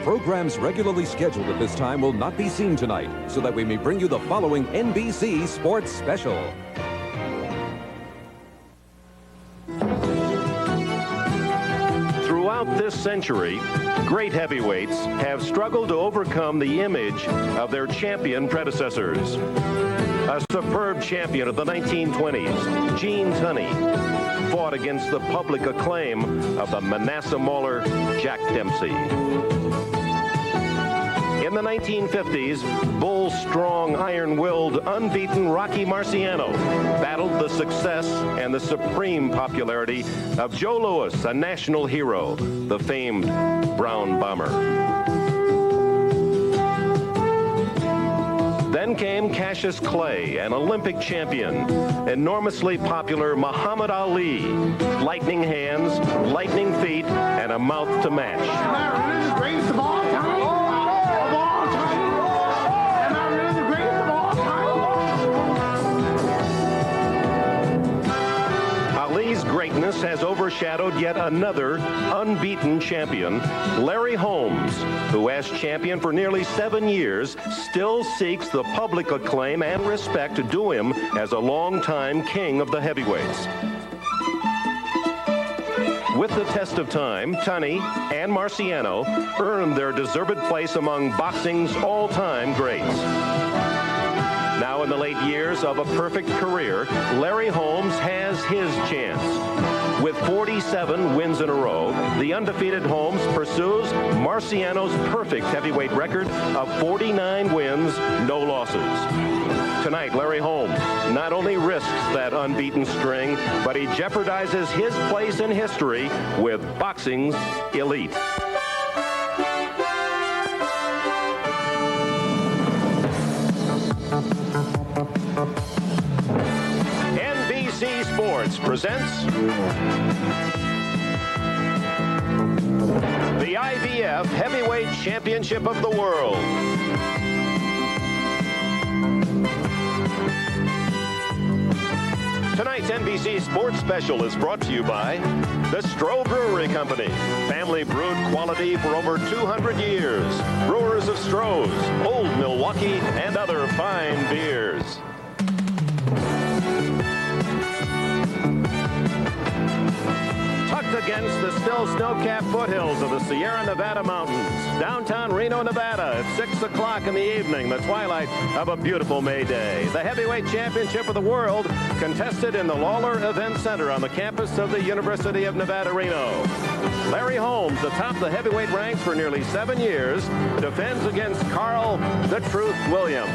Programs regularly scheduled at this time will not be seen tonight, so that we may bring you the following NBC Sports Special. Throughout this century, great heavyweights have struggled to overcome the image of their champion predecessors. A superb champion of the 1920s, Gene Tunney, fought against the public acclaim of the Manasseh Mauler, Jack Dempsey. In the 1950s, bull-strong, iron-willed, unbeaten Rocky Marciano battled the success and the supreme popularity of Joe Louis, a national hero, the famed Brown Bomber. Then came Cassius Clay, an Olympic champion, enormously popular Muhammad Ali, lightning hands, lightning feet, and a mouth to match. Am I really the greatest of all time? Of all time? Am I really the greatest of all time? Ali's greatness has overshadowed yet another unbeaten champion, Larry Holmes, who as champion for nearly 7 years still seeks the public acclaim and respect due him as a longtime king of the heavyweights. With the test of time, Tunney and Marciano earned their deserved place among boxing's all-time greats. Now in the late years of a perfect career, Larry Holmes has his chance. With 47 wins in a row, the undefeated Holmes pursues Marciano's perfect heavyweight record of 49 wins, no losses. Tonight, Larry Holmes not only risks that unbeaten string, but he jeopardizes his place in history with boxing's elite. NBC Sports presents the IBF Heavyweight Championship of the World. Tonight's NBC Sports Special is brought to you by the Stroh Brewery Company. Family brewed quality for over 200 years. Brewers of Stroh's, Old Milwaukee, and other fine beers. Tucked against the still snow-capped foothills of the Sierra Nevada mountains, downtown Reno, Nevada, at 6 o'clock in the evening, the twilight of a beautiful May day. The Heavyweight Championship of the World contested in the Lawlor Event Center on the campus of the University of Nevada, Reno. Larry Holmes, atop the heavyweight ranks for nearly 7 years, defends against Carl "The Truth" Williams.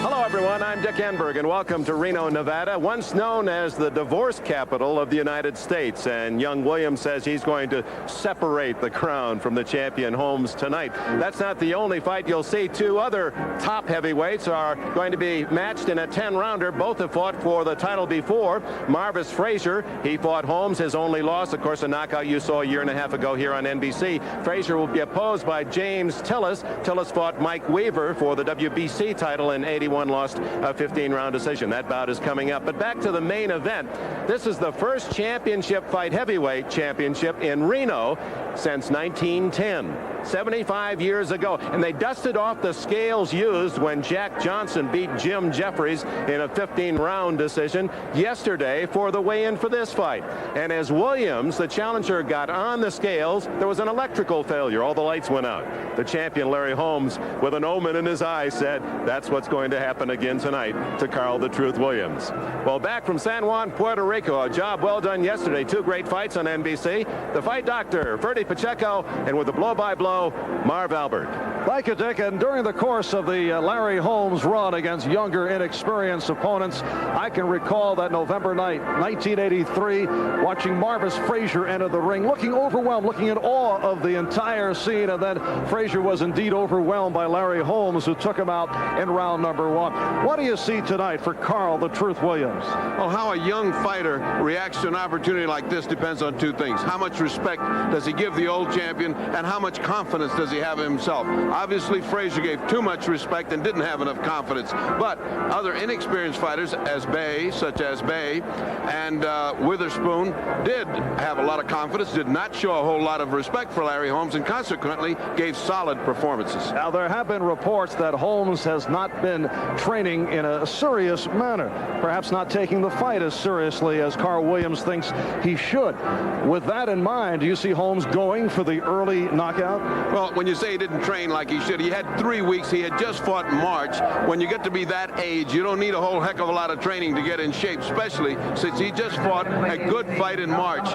Hello, everyone. I'm Dick Enberg, and welcome to Reno, Nevada, once known as the divorce capital of the United States. And young Williams says he's going to separate the crown from the champion Holmes tonight. That's not the only fight you'll see. Two other top heavyweights are going to be matched in a 10-rounder. Both have fought for the title before. Marvis Frazier, he fought Holmes. His only loss, of course, a knockout you saw a year and a half ago here on NBC. Frazier will be opposed by James Tillis. Tillis fought Mike Weaver for the WBC title in '81. Lost a 15-round decision. That bout is coming up. But back to the main event. This is the first championship fight, heavyweight championship in Reno since 1910. 75 years ago, and they dusted off the scales used when Jack Johnson beat Jim Jeffries in a 15-round decision yesterday for the weigh-in for this fight. And as Williams, the challenger, got on the scales, there was an electrical failure. All the lights went out. The champion, Larry Holmes, with an omen in his eye, said that's what's going to happen again tonight to Carl "The Truth" Williams. Well, back from San Juan, Puerto Rico, a job well done yesterday. Two great fights on NBC. The fight doctor, Ferdy Pacheco, and with the blow-by-blow, Marv Albert. Thank you, Dick. And during the course of the Larry Holmes run against younger, inexperienced opponents, I can recall that November night, 1983, watching Marvis Frazier enter the ring, looking overwhelmed, looking in awe of the entire scene. And then Frazier was indeed overwhelmed by Larry Holmes, who took him out in round number 1. What do you see tonight for Carl "The Truth" Williams? Oh, how a young fighter reacts to an opportunity like this depends on two things. How much respect does he give give the old champion, and how much confidence does he have in himself? Obviously, Frazier gave too much respect and didn't have enough confidence. But other inexperienced fighters, such as Bay and Witherspoon, did have a lot of confidence, did not show a whole lot of respect for Larry Holmes, and consequently gave solid performances. Now, there have been reports that Holmes has not been training in a serious manner, perhaps not taking the fight as seriously as Carl Williams thinks he should. With that in mind, do you see Holmes going for the early knockout? Well, when you say he didn't train like he should, he had 3 weeks. He had just fought in March. When you get to be that age, you don't need a whole heck of a lot of training to get in shape, especially since he just fought a good fight in March.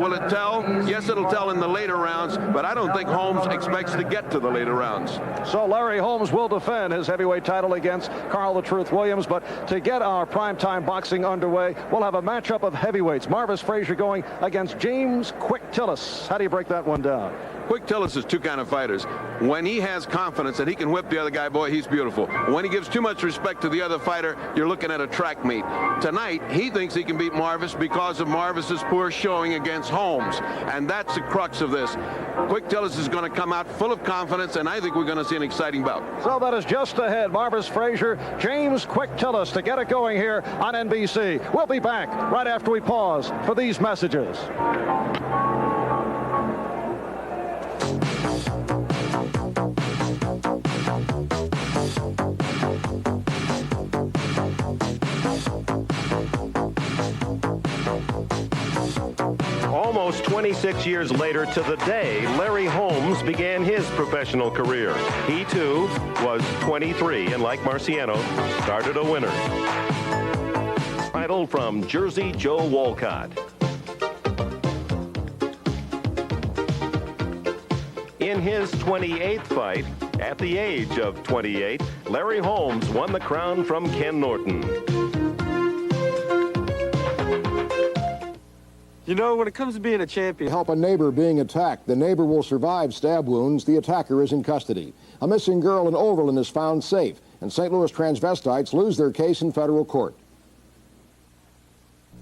Will it tell? Yes, it'll tell in the later rounds, but I don't think Holmes expects to get to the later rounds. So Larry Holmes will defend his heavyweight title against Carl the Truth Williams, but to get our primetime boxing underway, we'll have a matchup of heavyweights. Marvis Frazier going against James Quick Tillis. How do you break that one down? Quick Tillis is two kind of fighters. When he has confidence that he can whip the other guy, boy, he's beautiful. When he gives too much respect to the other fighter, you're looking at a track meet. Tonight, he thinks he can beat Marvis because of Marvis's poor showing against Holmes, and that's the crux of this. Quick Tillis is going to come out full of confidence, and I think we're going to see an exciting bout. So that is just ahead. Marvis Frazier, James Quick Tillis to get it going here on NBC. We'll be back right after we pause for these messages. Almost 26 years later to the day, Larry Holmes began his professional career. He, too, was 23, and like Marciano, started a winner. Title from Jersey Joe Walcott. In his 28th fight, at the age of 28, Larry Holmes won the crown from Ken Norton. You know, when it comes to being a champion... Help a neighbor being attacked. The neighbor will survive stab wounds. The attacker is in custody. A missing girl in Overland is found safe, and St. Louis transvestites lose their case in federal court.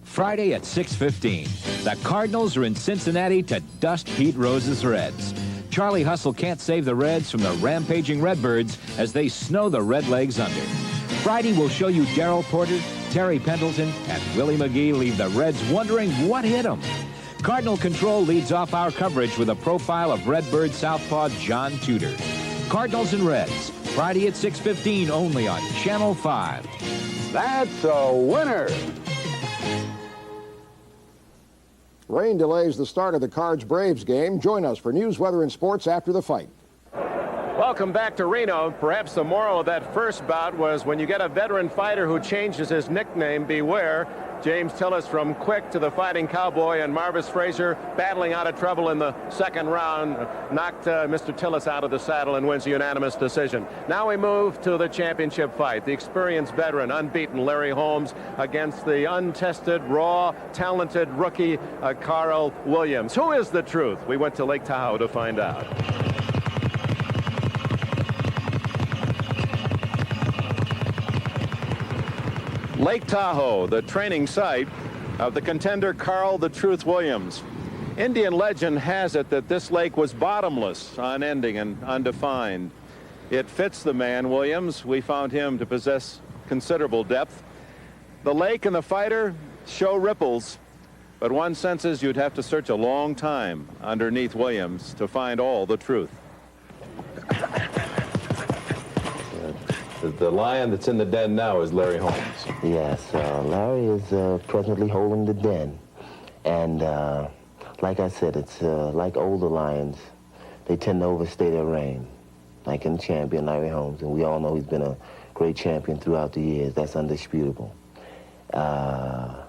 Friday at 6:15, the Cardinals are in Cincinnati to dust Pete Rose's Reds. Charlie Hustle can't save the Reds from the rampaging Redbirds as they snow the Redlegs under. Friday will show you Darrell Porter, Terry Pendleton, and Willie McGee leave the Reds wondering what hit them. Cardinal Control leads off our coverage with a profile of Redbird southpaw John Tudor. Cardinals and Reds, Friday at 6:15 only on Channel 5. That's a winner. Rain delays the start of the Cards-Braves game. Join us for news, weather, and sports after the fight. Welcome back to Reno. Perhaps the moral of that first bout was when you get a veteran fighter who changes his nickname, beware. James Tillis from Quick to the Fighting Cowboy, and Marvis Frazier battling out of trouble in the second round, knocked Mr. Tillis out of the saddle and wins a unanimous decision. Now we move to the championship fight. The experienced veteran, unbeaten Larry Holmes against the untested, raw, talented rookie Carl Williams. Who is the truth? We went to Lake Tahoe to find out. Lake Tahoe, the training site of the contender Carl the Truth Williams. Indian legend has it that this lake was bottomless, unending and undefined. It fits the man, Williams. We found him to possess considerable depth. The lake and the fighter show ripples, but one senses you'd have to search a long time underneath Williams to find all the truth. The lion that's in the den now is Larry Holmes. Yes, Larry is presently holding the den. And like I said, it's like older lions. They tend to overstay their reign, like in the champion, Larry Holmes. And we all know he's been a great champion throughout the years. That's undisputable. But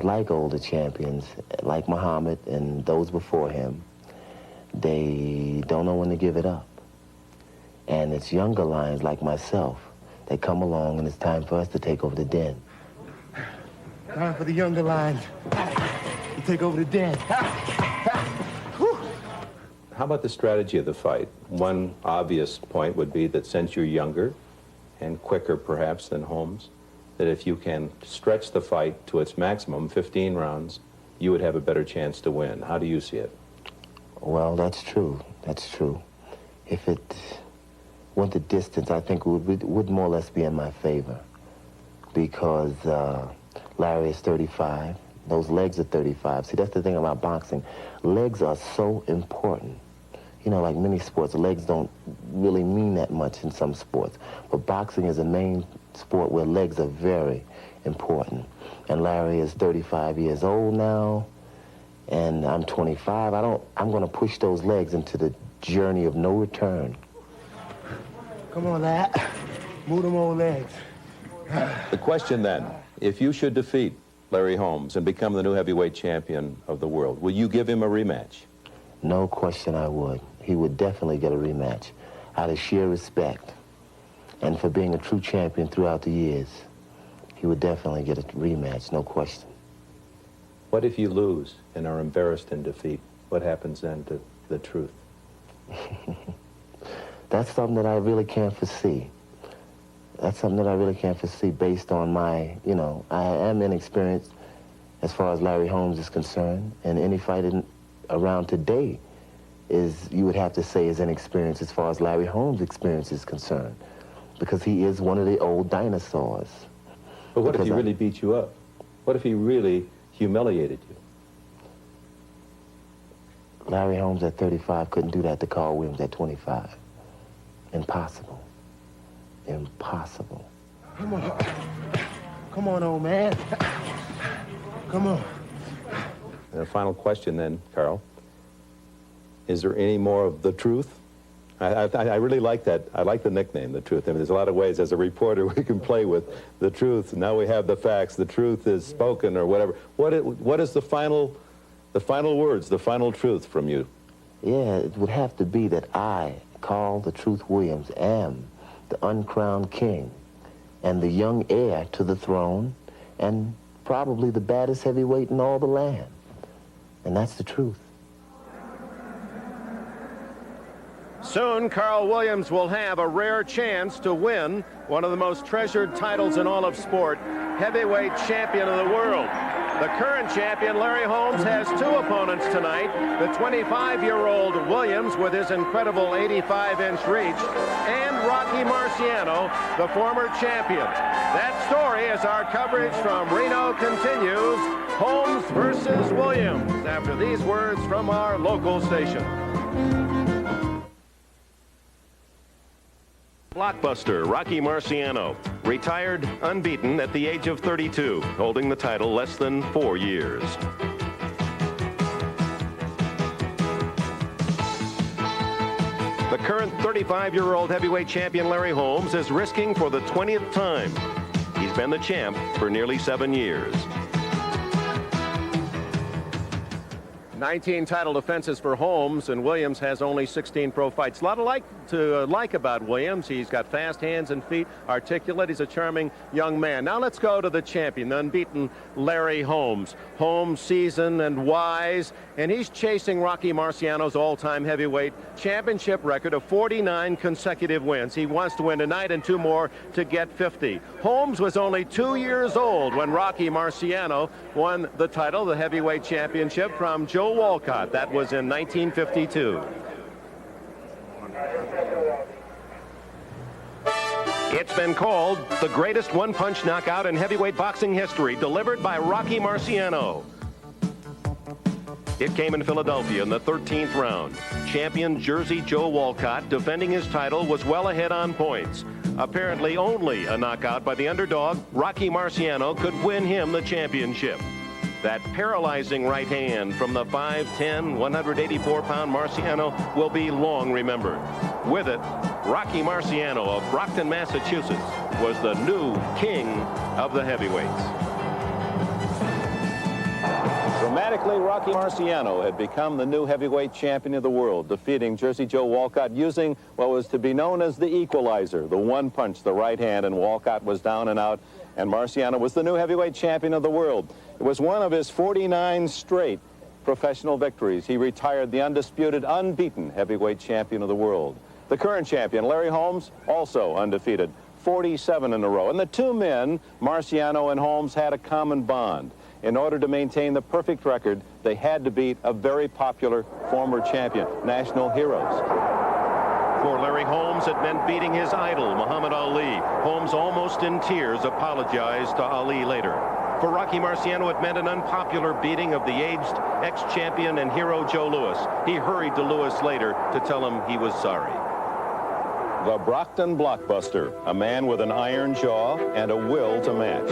like older champions, like Muhammad and those before him, they don't know when to give it up. And it's younger lions like myself that come along, and it's time for us to take over the den. Time for the younger lions to take over the den. How about the strategy of the fight? One obvious point would be that since you're younger and quicker perhaps than Holmes, that if you can stretch the fight to its maximum, 15 rounds, you would have a better chance to win. How do you see it? Well, that's true. That's true. If it went the distance, I think it would more or less be in my favor. Because Larry is 35. Those legs are 35. See, that's the thing about boxing. Legs are so important. You know, like many sports, legs don't really mean that much in some sports. But boxing is a main sport where legs are very important. And Larry is 35 years old now, and I'm 25. I'm going to push those legs into the journey of no return. Come on, lad. Move them old legs. The question then, if you should defeat Larry Holmes and become the new heavyweight champion of the world, will you give him a rematch? No question I would. He would definitely get a rematch out of sheer respect. And for being a true champion throughout the years, he would definitely get a rematch, no question. What if you lose and are embarrassed in defeat? What happens then to the truth? That's something that I really can't foresee. That's something that I really can't foresee based on my, you know, I am inexperienced as far as Larry Holmes is concerned, and any fight around today is, you would have to say, is inexperienced as far as Larry Holmes' experience is concerned, because he is one of the old dinosaurs. But what if he really beat you up? What if he really humiliated you? Larry Holmes at 35 couldn't do that to Carl Williams at 25. Impossible. Impossible. Come on. Come on, old man. Come on. And a final question then, Carl. Is there any more of the truth? I really like that. I like the nickname, the truth. I mean, there's a lot of ways as a reporter we can play with the truth. Now we have the facts. The truth is spoken or whatever. What is the final words, the final truth from you? Yeah, it would have to be that I, Carl the Truth Williams, am the uncrowned king and the young heir to the throne and probably the baddest heavyweight in all the land. And that's the truth. Soon, Carl Williams will have a rare chance to win one of the most treasured titles in all of sport, heavyweight champion of the world. The current champion, Larry Holmes, has two opponents tonight. The 25-year-old Williams with his incredible 85-inch reach, and Rocky Marciano, the former champion. That story, as our coverage from Reno continues, Holmes versus Williams, after these words from our local station. Blockbuster Rocky Marciano, retired unbeaten at the age of 32, holding the title less than 4 years. The current 35-year-old heavyweight champion Larry Holmes is risking for the 20th time. He's been the champ for nearly 7 years. 19 title defenses for Holmes, and Williams has only 16 pro fights. A lot to like about Williams. He's got fast hands and feet, articulate. He's a charming young man. Now let's go to the champion, the unbeaten Larry Holmes. Holmes, seasoned and wise, and he's chasing Rocky Marciano's all-time heavyweight championship record of 49 consecutive wins. He wants to win tonight and 2 more to get 50. Holmes was only 2 years old when Rocky Marciano won the title, the heavyweight championship, from Joe Walcott. That was in 1952. It's been called the greatest one-punch knockout in heavyweight boxing history, delivered by Rocky Marciano. It came in Philadelphia in the 13th round. Champion Jersey Joe Walcott, defending his title, was well ahead on points. Apparently only a knockout by the underdog, Rocky Marciano, could win him the championship. That paralyzing right hand from the 5'10", 184-pound Marciano will be long remembered. With it, Rocky Marciano of Brockton, Massachusetts, was the new king of the heavyweights. Dramatically, Rocky Marciano had become the new heavyweight champion of the world, defeating Jersey Joe Walcott using what was to be known as the equalizer, the one punch, the right hand, and Walcott was down and out, and Marciano was the new heavyweight champion of the world. It was one of his 49 straight professional victories. He retired the undisputed, unbeaten heavyweight champion of the world. The current champion, Larry Holmes, also undefeated, 47 in a row. And the two men, Marciano and Holmes, had a common bond. in order to maintain the perfect record, they had to beat a very popular former champion, national heroes. For Larry Holmes, it meant beating his idol, Muhammad Ali. Holmes, almost in tears, apologized to Ali later. For Rocky Marciano, it meant an unpopular beating of the aged ex-champion and hero Joe Louis. He hurried to Louis later to tell him he was sorry. The Brockton Blockbuster, a man with an iron jaw and a will to match.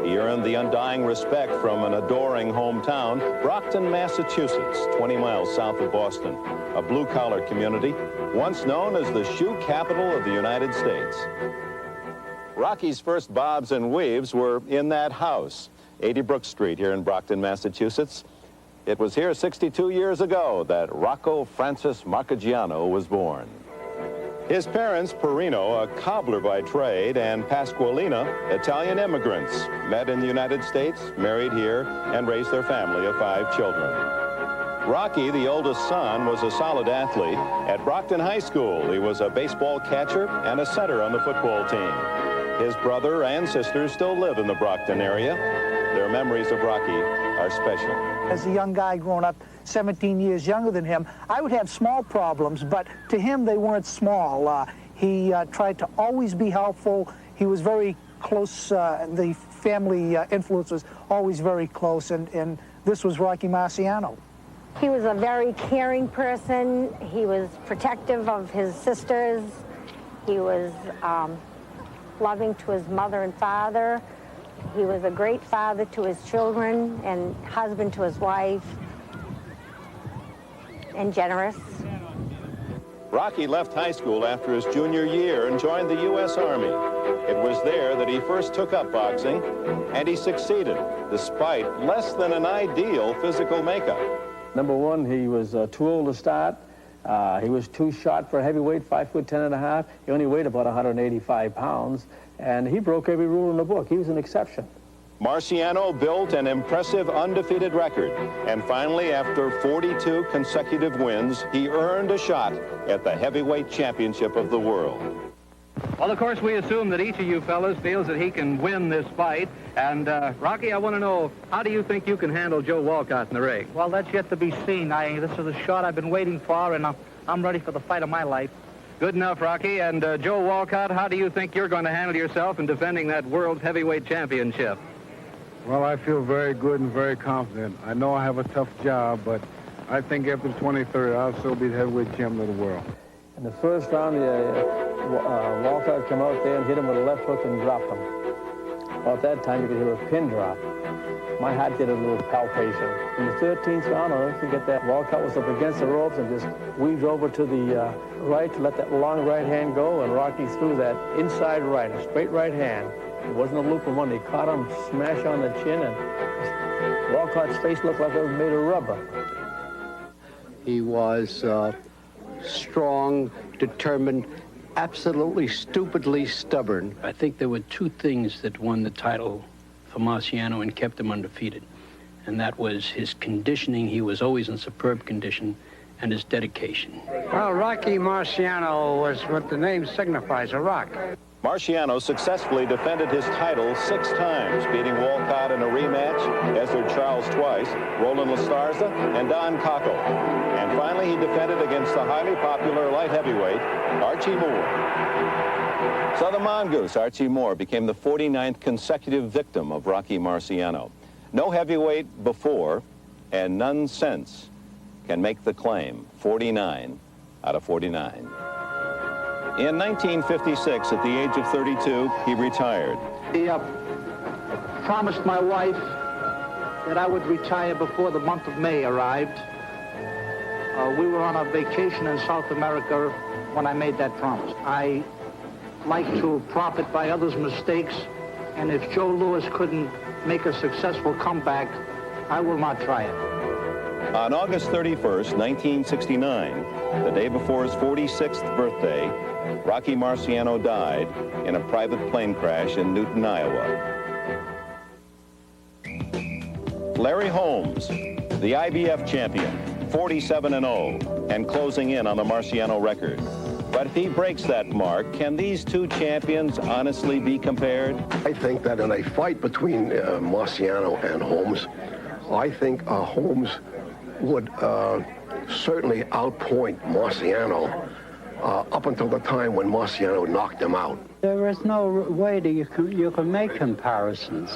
He earned the undying respect from an adoring hometown, Brockton, Massachusetts, 20 miles south of Boston, a blue-collar community, once known as the shoe capital of the United States. Rocky's first bobs and weaves were in that house, 80 Brook Street here in Brockton, Massachusetts. It was here 62 years ago that Rocco Francis Marchigiano was born. His parents, Reno, a cobbler by trade, and Pasqualina, Italian immigrants, met in the United States, married here, and raised their family of 5 children. Rocky, the oldest son, was a solid athlete. At Brockton High School, he was a baseball catcher and a center on the football team. His brother and sister still live in the Brockton area. Their memories of Rocky are special. As a young guy growing up 17 years younger than him, I would have small problems, but to him they weren't small. He tried to always be helpful. He was very close. The family influence was always very close, and this was Rocky Marciano. He was a very caring person. He was protective of his sisters. He was loving to his mother and father. He was a great father to his children and husband to his wife, and generous. Rocky left high school after his junior year and joined the U.S. Army. It was there that he first took up boxing, and he succeeded, despite less than an ideal physical makeup. Number one, he was too old to start. He was too short for a heavyweight, 5'10½". He only weighed about 185 pounds, and he broke every rule in the book. He was an exception. Marciano built an impressive undefeated record, and finally, after 42 consecutive wins, he earned a shot at the heavyweight championship of the world. Well, of course, we assume that each of you fellas feels that he can win this fight. And, Rocky, I want to know, how do you think you can handle Joe Walcott in the ring? Well, that's yet to be seen. This is a shot I've been waiting for, and I'm ready for the fight of my life. Good enough, Rocky. And Joe Walcott, how do you think you're going to handle yourself in defending that World Heavyweight Championship? Well, I feel very good and very confident. I know I have a tough job, but I think after the 23rd, I'll still be the heavyweight champion of the world. In the first round, Walcott came out there and hit him with a left hook and dropped him. Well, at that time, you could hear a pin drop. My heart did a little palpation. In the 13th round, I'll never forget that. Walcott was up against the ropes and just weaved over to the right to let that long right hand go, and Rocky threw that inside right, a straight right hand. It wasn't a loop of one. He caught him smash on the chin, and Walcott's face looked like it was made of rubber. He was strong, determined, absolutely stupidly stubborn. I think there were 2 things that won the title for Marciano and kept him undefeated, and that was his conditioning. He was always in superb condition, and his dedication. Well, Rocky Marciano was what the name signifies, a rock. Marciano successfully defended his title 6 times, beating Walcott in a rematch, as did Charles twice, Roland Lastarza, and Don Cockle. And finally, he defended against the highly popular light heavyweight, Archie Moore. So the mongoose, Archie Moore, became the 49th consecutive victim of Rocky Marciano. No heavyweight before, and none since, can make the claim, 49 out of 49. In 1956, at the age of 32, he retired. He promised my wife that I would retire before the month of May arrived. We were on a vacation in South America when I made that promise. I like to profit by others' mistakes, and if Joe Louis couldn't make a successful comeback, I will not try it. On August 31st, 1969, the day before his 46th birthday, Rocky Marciano died in a private plane crash in Newton, Iowa. Larry Holmes, the IBF champion, 47-0, and closing in on the Marciano record. But if he breaks that mark, can these 2 champions honestly be compared? I think that in a fight between Marciano and Holmes, I think Holmes would certainly outpoint Marciano up until the time when Marciano knocked him out. There is no way that you can make comparisons.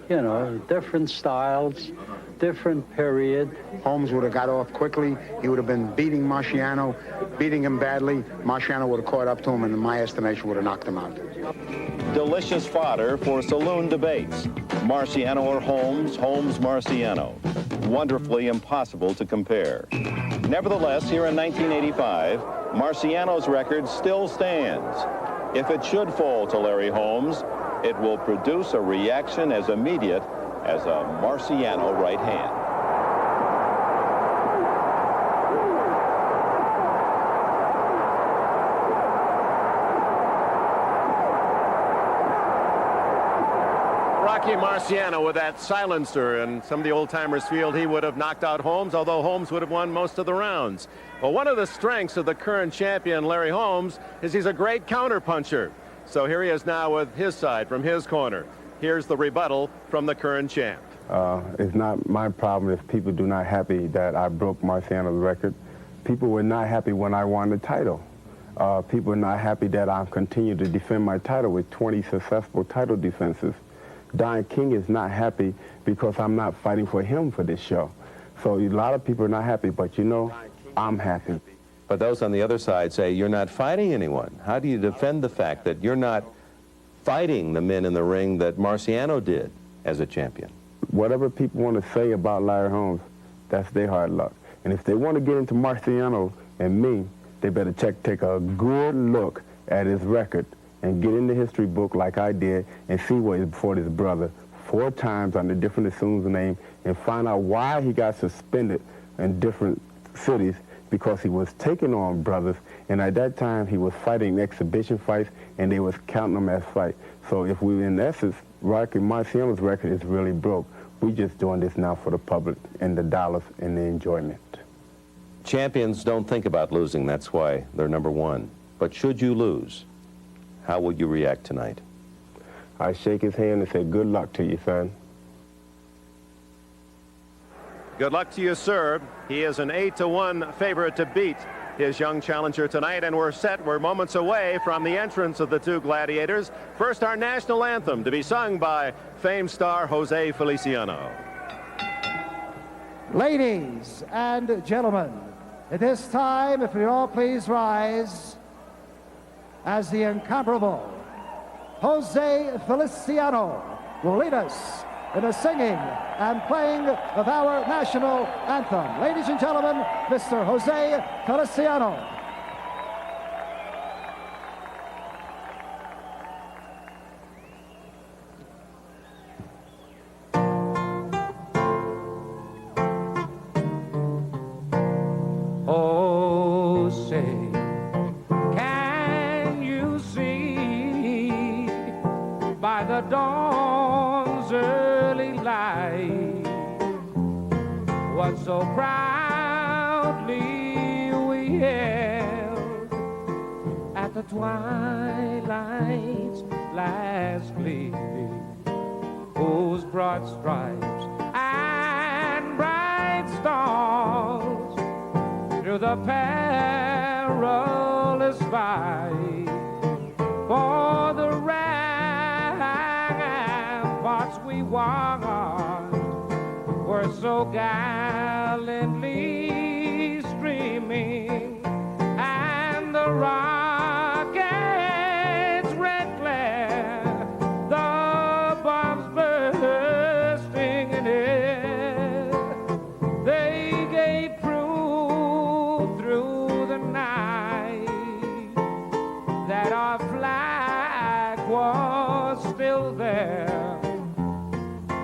You know, different styles, different period. Holmes would have got off quickly. He would have been beating Marciano, beating him badly. Marciano would have caught up to him, and in my estimation, would have knocked him out. Delicious fodder for saloon debates. Marciano or Holmes, Holmes-Marciano. Wonderfully impossible to compare. Nevertheless, here in 1985, Marciano's record still stands. If it should fall to Larry Holmes, it will produce a reaction as immediate as a Marciano right hand. Rocky Marciano with that silencer, and some of the old-timers feel he would have knocked out Holmes, although Holmes would have won most of the rounds. Well, one of the strengths of the current champion, Larry Holmes, is he's a great counterpuncher. So here he is now with his side from his corner. Here's the rebuttal from the current champ. It's not my problem if people do not happy that I broke Marciano's record. People were not happy when I won the title. People are not happy that I continue to defend my title with 20 successful title defenses. Don King is not happy because I'm not fighting for him for this show. So a lot of people are not happy, but you know, I'm happy. But those on the other side say you're not fighting anyone. How do you defend the fact that you're not fighting the men in the ring that Marciano did as a champion? Whatever people want to say about Larry Holmes, that's their hard luck. And if they want to get into Marciano and me, they better take a good look at his record and get in the history book like I did and see what he fought his brother 4 times under different assumed names and find out why he got suspended in different cities, because he was taking on brothers, and at that time he was fighting exhibition fights and they was counting them as fights. So if we, in essence, Rocky Marciano's record is really broke. We just doing this now for the public and the dollars and the enjoyment. Champions don't think about losing, that's why they're number one. But should you lose, how would you react tonight? I shake his hand and say, good luck to you, son. Good luck to you, sir. He is an 8-1 favorite to beat his young challenger tonight, and we're moments away from the entrance of the two gladiators. First, our national anthem to be sung by famed star Jose Feliciano. Ladies and gentlemen, at this time, if we all please rise, as the incomparable Jose Feliciano will lead us in the singing and playing of our national anthem. Ladies and gentlemen, Mr. Jose Feliciano. Jose, can you see by the dawn's early light what so proudly we held at the twilight's last gleaming, whose broad stripes and bright stars through the perilous fight for the ramparts we won were so gallantly streaming, and the rockets' red glare, the bombs bursting in air, they gave proof through the night that our flag was still there.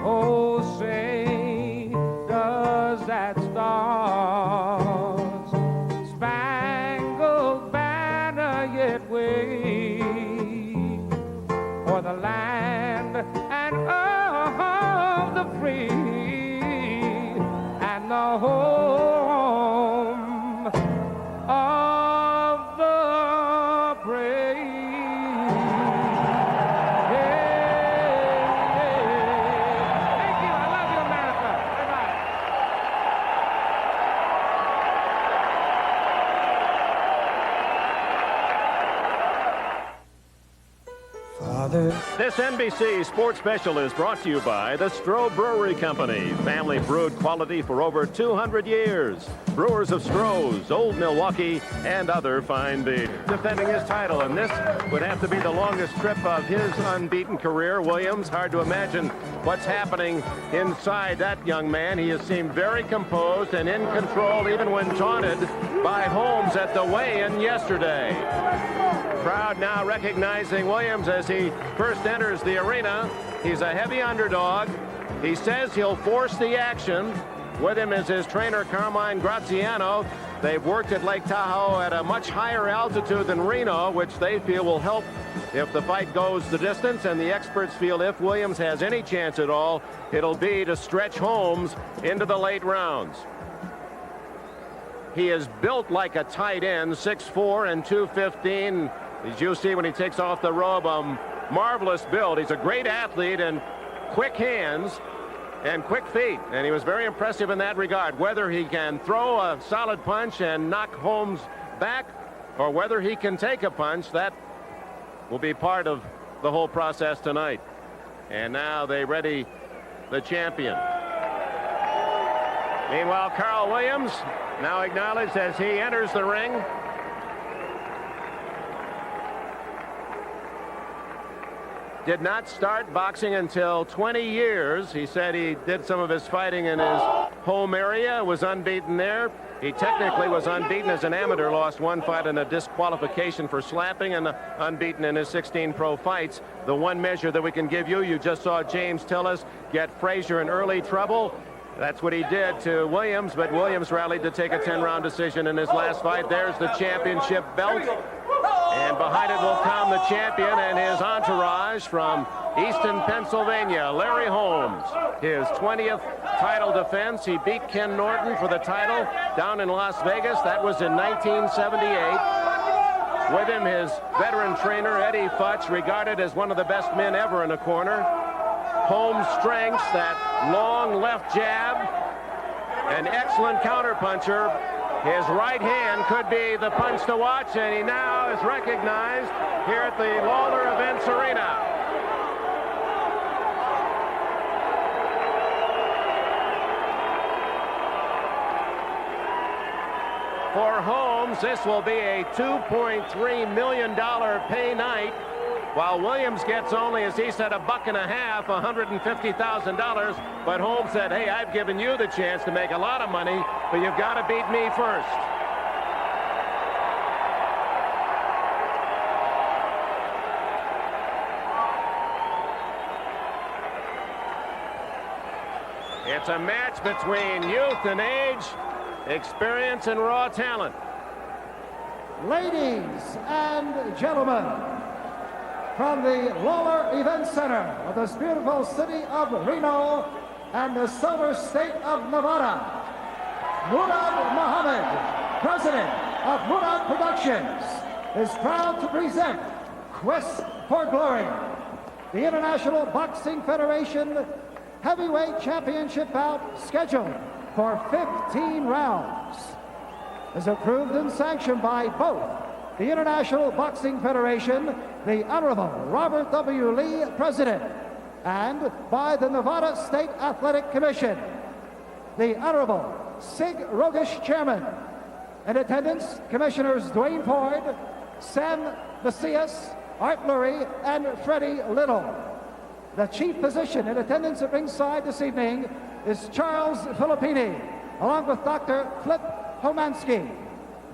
Oh, say, does that star-spangled banner yet wave for the land and of the free and the home of the brave? Yeah. father. This NBC Sports Special is brought to you by the Stroh Brewery Company. Family brewed quality for over 200 years. Brewers of Stroh's, Old Milwaukee, and other fine beer. Defending his title, and this would have to be the longest trip of his unbeaten career. Williams, hard to imagine what's happening inside that young man. He has seemed very composed and in control even when taunted by Holmes at the weigh-in yesterday. Crowd now recognizing Williams as he first enters the arena. He's a heavy underdog. He says he'll force the action. With him is his trainer, Carmine Graziano. They've worked at Lake Tahoe at a much higher altitude than Reno, which they feel will help if the fight goes the distance. And the experts feel if Williams has any chance at all, it'll be to stretch Holmes into the late rounds. He is built like a tight end, 6'4" and 215. As you see when he takes off the robe, marvelous build. He's a great athlete and quick hands and quick feet, and he was very impressive in that regard. Whether he can throw a solid punch and knock Holmes back, or whether he can take a punch, that will be part of the whole process tonight. And now they ready the champion. Meanwhile, Carl Williams now acknowledged as he enters the ring. Did not start boxing until 20 years. He said he did some of his fighting in his home area, was unbeaten there. He technically was unbeaten as an amateur, lost one fight in a disqualification for slapping, and unbeaten in his 16 pro fights. The one measure that we can give you, you just saw James Tillis get Frazier in early trouble. That's what he did to Williams, but Williams rallied to take a 10-round decision in his last fight. There's the championship belt. And behind it will come the champion and his entourage from Easton, Pennsylvania, Larry Holmes. His 20th title defense. He beat Ken Norton for the title down in Las Vegas. That was in 1978. With him, his veteran trainer, Eddie Futch, regarded as one of the best men ever in a corner. Holmes' strengths, that long left jab, an excellent counterpuncher. His right hand could be the punch to watch, and he now is recognized here at the Lawlor Events Arena. For Holmes, this will be a $2.3 million pay night, while Williams gets only, as he said, $1.50, $150,000. But Holmes said, hey, I've given you the chance to make a lot of money, but you've got to beat me first. It's a match between youth and age, experience and raw talent. Ladies and gentlemen, from the Lawlor Event Center of this beautiful city of Reno and the Silver State of Nevada, Murad Muhammad, president of Murad Productions, is proud to present Quest for Glory, the International Boxing Federation Heavyweight Championship bout scheduled for 15 rounds. Is approved and sanctioned by both the International Boxing Federation, the Honorable Robert W. Lee, President, and by the Nevada State Athletic Commission, the Honorable Sig Rogish, Chairman. In attendance, Commissioners Dwayne Ford, Sam Macias, Art Lurie, and Freddie Little. The chief physician in attendance at ringside this evening is Charles Filippini, along with Dr. Flip Homansky.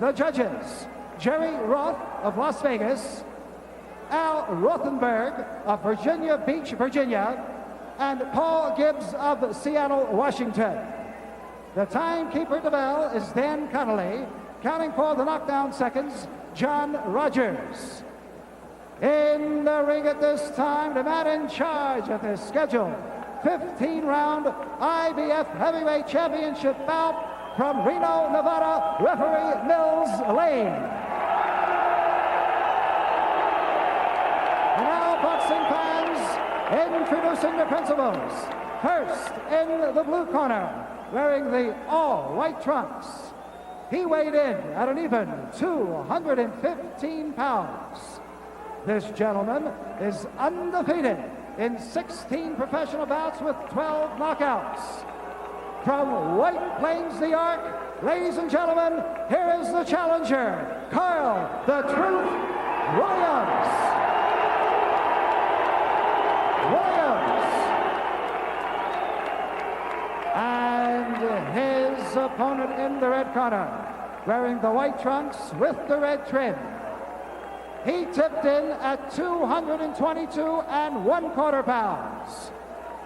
The judges, Jerry Roth of Las Vegas, Al Rothenberg of Virginia Beach, Virginia, and Paul Gibbs of Seattle, Washington. The timekeeper to bell is Dan Connolly, counting for the knockdown seconds, John Rogers. In the ring at this time, the man in charge of this scheduled 15-round IBF Heavyweight Championship bout from Reno, Nevada, referee Mills Lane. And now, boxing fans, introducing the principals. First, in the blue corner, wearing the all-white trunks. He weighed in at an even 215 pounds. This gentleman is undefeated in 16 professional bouts with 12 knockouts. From White Plains, New York, ladies and gentlemen, here is the challenger, Carl "The Truth" Williams. And his opponent in the red corner, wearing the white trunks with the red trim. He tipped in at 222 1/4 pounds.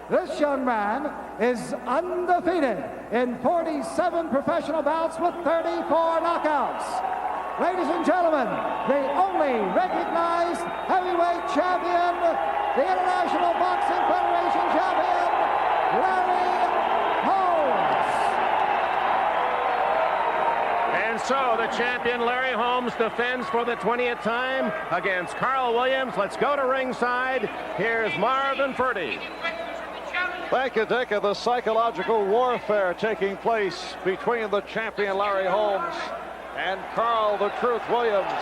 This young man is undefeated in 47 professional bouts with 34 knockouts. Ladies and gentlemen, the only recognized heavyweight champion, the International Boxing Federation champion, Larry Holmes. And so the champion Larry Holmes defends for the 20th time against Carl Williams. Let's go to ringside. Here's Marvin Furty. Thank you, Dick. The psychological warfare taking place between the champion Larry Holmes and Carl "The Truth" Williams.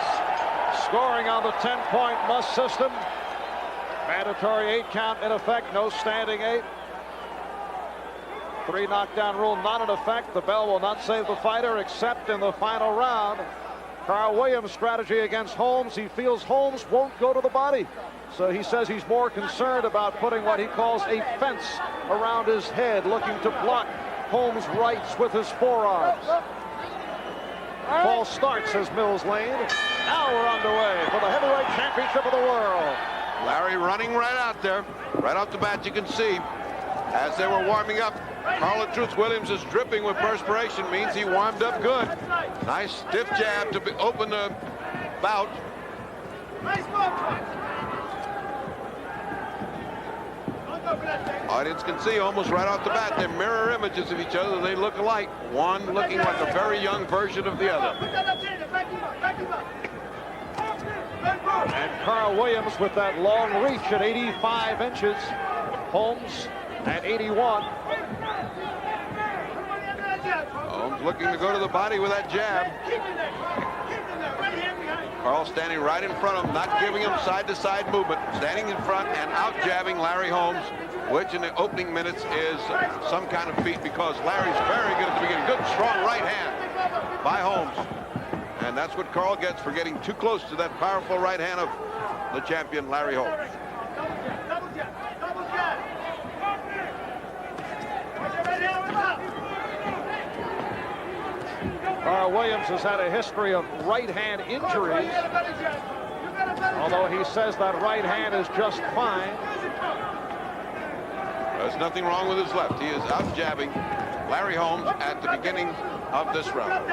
Scoring on the 10-point must system. Mandatory 8 count in effect, no standing 8. 3 knockdown rule not in effect. The bell will not save the fighter except in the final round. Carl Williams' strategy against Holmes, he feels Holmes won't go to the body. So he says he's more concerned about putting what he calls a fence around his head, looking to block Holmes' rights with his forearms. False start, says Mills Lane. Now we're underway for the heavyweight championship of the world. Larry running right out there. Right off the bat, you can see, as they were warming up, Carl "The Truth" Williams is dripping with perspiration. Means he warmed up good. Nice stiff jab to open the bout. Audience can see almost right off the bat, they're mirror images of each other. They look alike. One looking like a very young version of the other. And Carl Williams with that long reach at 85 inches. Holmes at 81. Holmes looking to go to the body with that jab. Carl standing right in front of him, not giving him side-to-side movement, standing in front and out-jabbing Larry Holmes, which in the opening minutes is some kind of feat because Larry's very good at the beginning. Good, strong right hand by Holmes. And that's what Carl gets for getting too close to that powerful right hand of the champion, Larry Holmes. Carl Williams has had a history of right hand injuries, although he says that right hand is just fine. There's nothing wrong with his left. He is out jabbing Larry Holmes at the beginning of this round.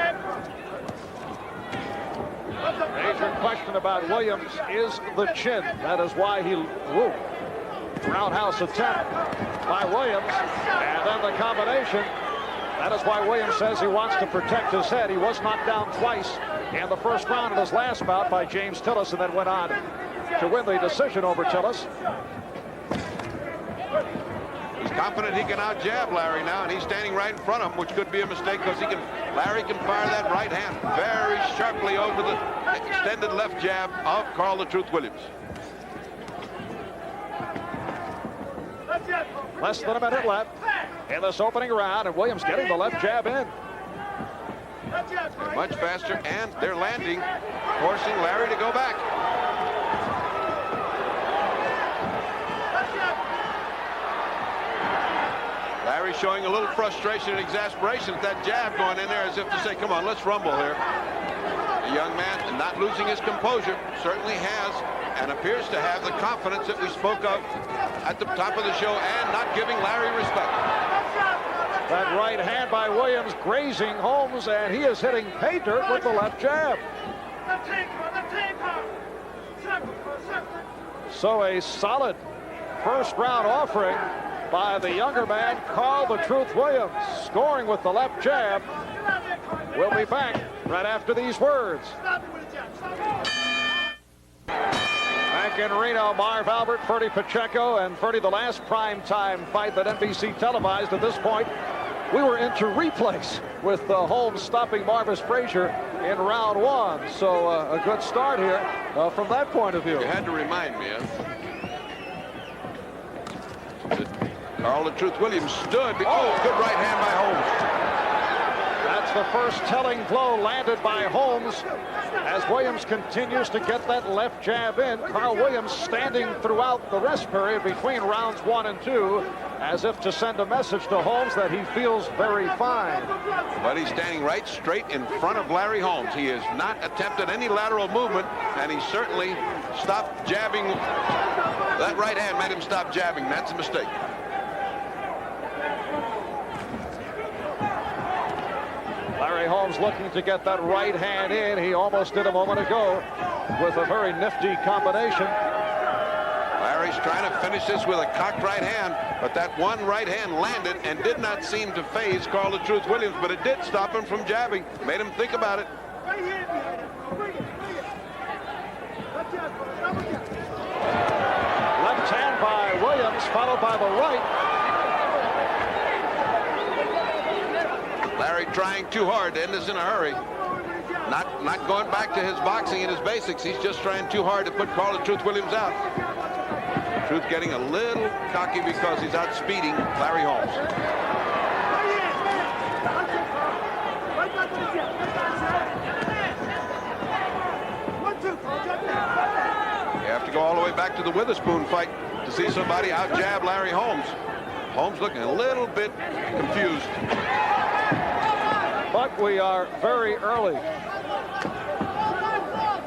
Major question about Williams is the chin. That is why he roundhouse attempt by Williams, and then the combination. That is why Williams says he wants to protect his head. He was knocked down twice in the first round of his last bout by James Tillis, and then went on to win the decision over Tillis. He's confident he can out-jab Larry now, and he's standing right in front of him, which could be a mistake because Larry can fire that right hand very sharply over the extended left jab of Carl "The Truth" Williams. Less than a minute left in this opening round, and Williams getting the left jab in. They're much faster, and they're landing, forcing Larry to go back. Larry showing a little frustration and exasperation at that jab going in there as if to say, come on, let's rumble here. The young man, not losing his composure, certainly has and appears to have the confidence that we spoke of at the top of the show, and not giving Larry respect. That right hand by Williams grazing Holmes, and he is hitting pay dirt with the left jab. So a solid first round offering by the younger man, Carl "The Truth" Williams, scoring with the left jab. We'll be back right after these words. Back in Reno, Marv Albert, Ferdy Pacheco, and Ferdy, the last primetime fight that NBC televised at this point we were into replays with Holmes stopping Marvis Frazier in round 1. So a good start here from that point of view. You had to remind me of Carl the Truth Williams stood. Oh, good right hand by Holmes. That's the first telling blow landed by Holmes as Williams continues to get that left jab in. Carl Williams standing throughout the rest period between rounds 1 and 2 as if to send a message to Holmes that he feels very fine. But he's standing right straight in front of Larry Holmes. He has not attempted any lateral movement, and he certainly stopped jabbing. That right hand made him stop jabbing. That's a mistake. Larry Holmes looking to get that right hand in. He almost did a moment ago with a very nifty combination. Larry's trying to finish this with a cocked right hand, but that one right hand landed and did not seem to phase Carl the Truth Williams, but it did stop him from jabbing. Made him think about it. Left hand by Williams, followed by the right. Larry trying too hard to end this in a hurry. Not going back to his boxing and his basics. He's just trying too hard to put Carl the Truth Williams out. Truth getting a little cocky because he's outspeeding Larry Holmes. You have to go all the way back to the Witherspoon fight to see somebody out-jab Larry Holmes. Holmes looking a little bit confused. But we are very early.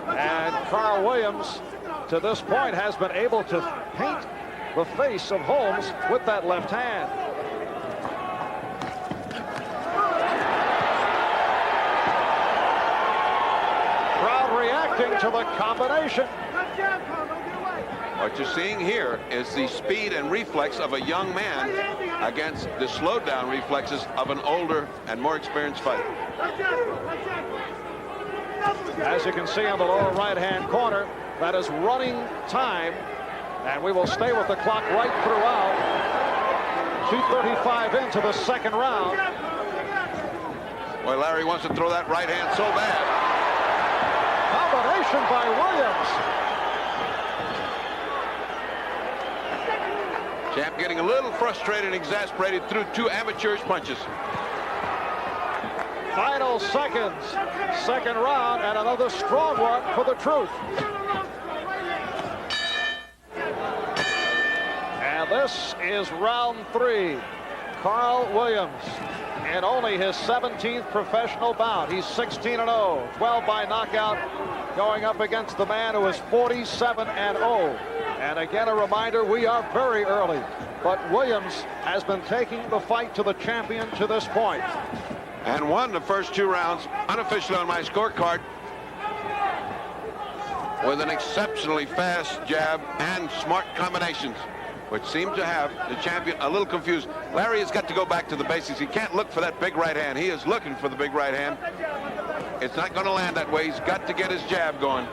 And Carl Williams, to this point, has been able to paint the face of Holmes with that left hand. Crowd reacting to the combination. What you're seeing here is the speed and reflex of a young man against the slowed down reflexes of an older and more experienced fighter. As you can see on the lower right-hand corner, that is running time, and we will stay with the clock right throughout. 2:35 into the second round. Boy, Larry wants to throw that right hand so bad. Combination by Williams. Champ getting a little frustrated and exasperated through two amateurish punches. Final seconds, second round, and another strong one for the Truth. And this is round 3. Carl Williams in only his 17th professional bout. He's 16-0, 12 by knockout, going up against the man who is 47-0. And again, a reminder, we are very early, but Williams has been taking the fight to the champion to this point. And won the first 2 rounds, unofficially on my scorecard, with an exceptionally fast jab and smart combinations, which seemed to have the champion a little confused. Larry has got to go back to the basics. He can't look for that big right hand. He is looking for the big right hand. It's not going to land that way. He's got to get his jab going.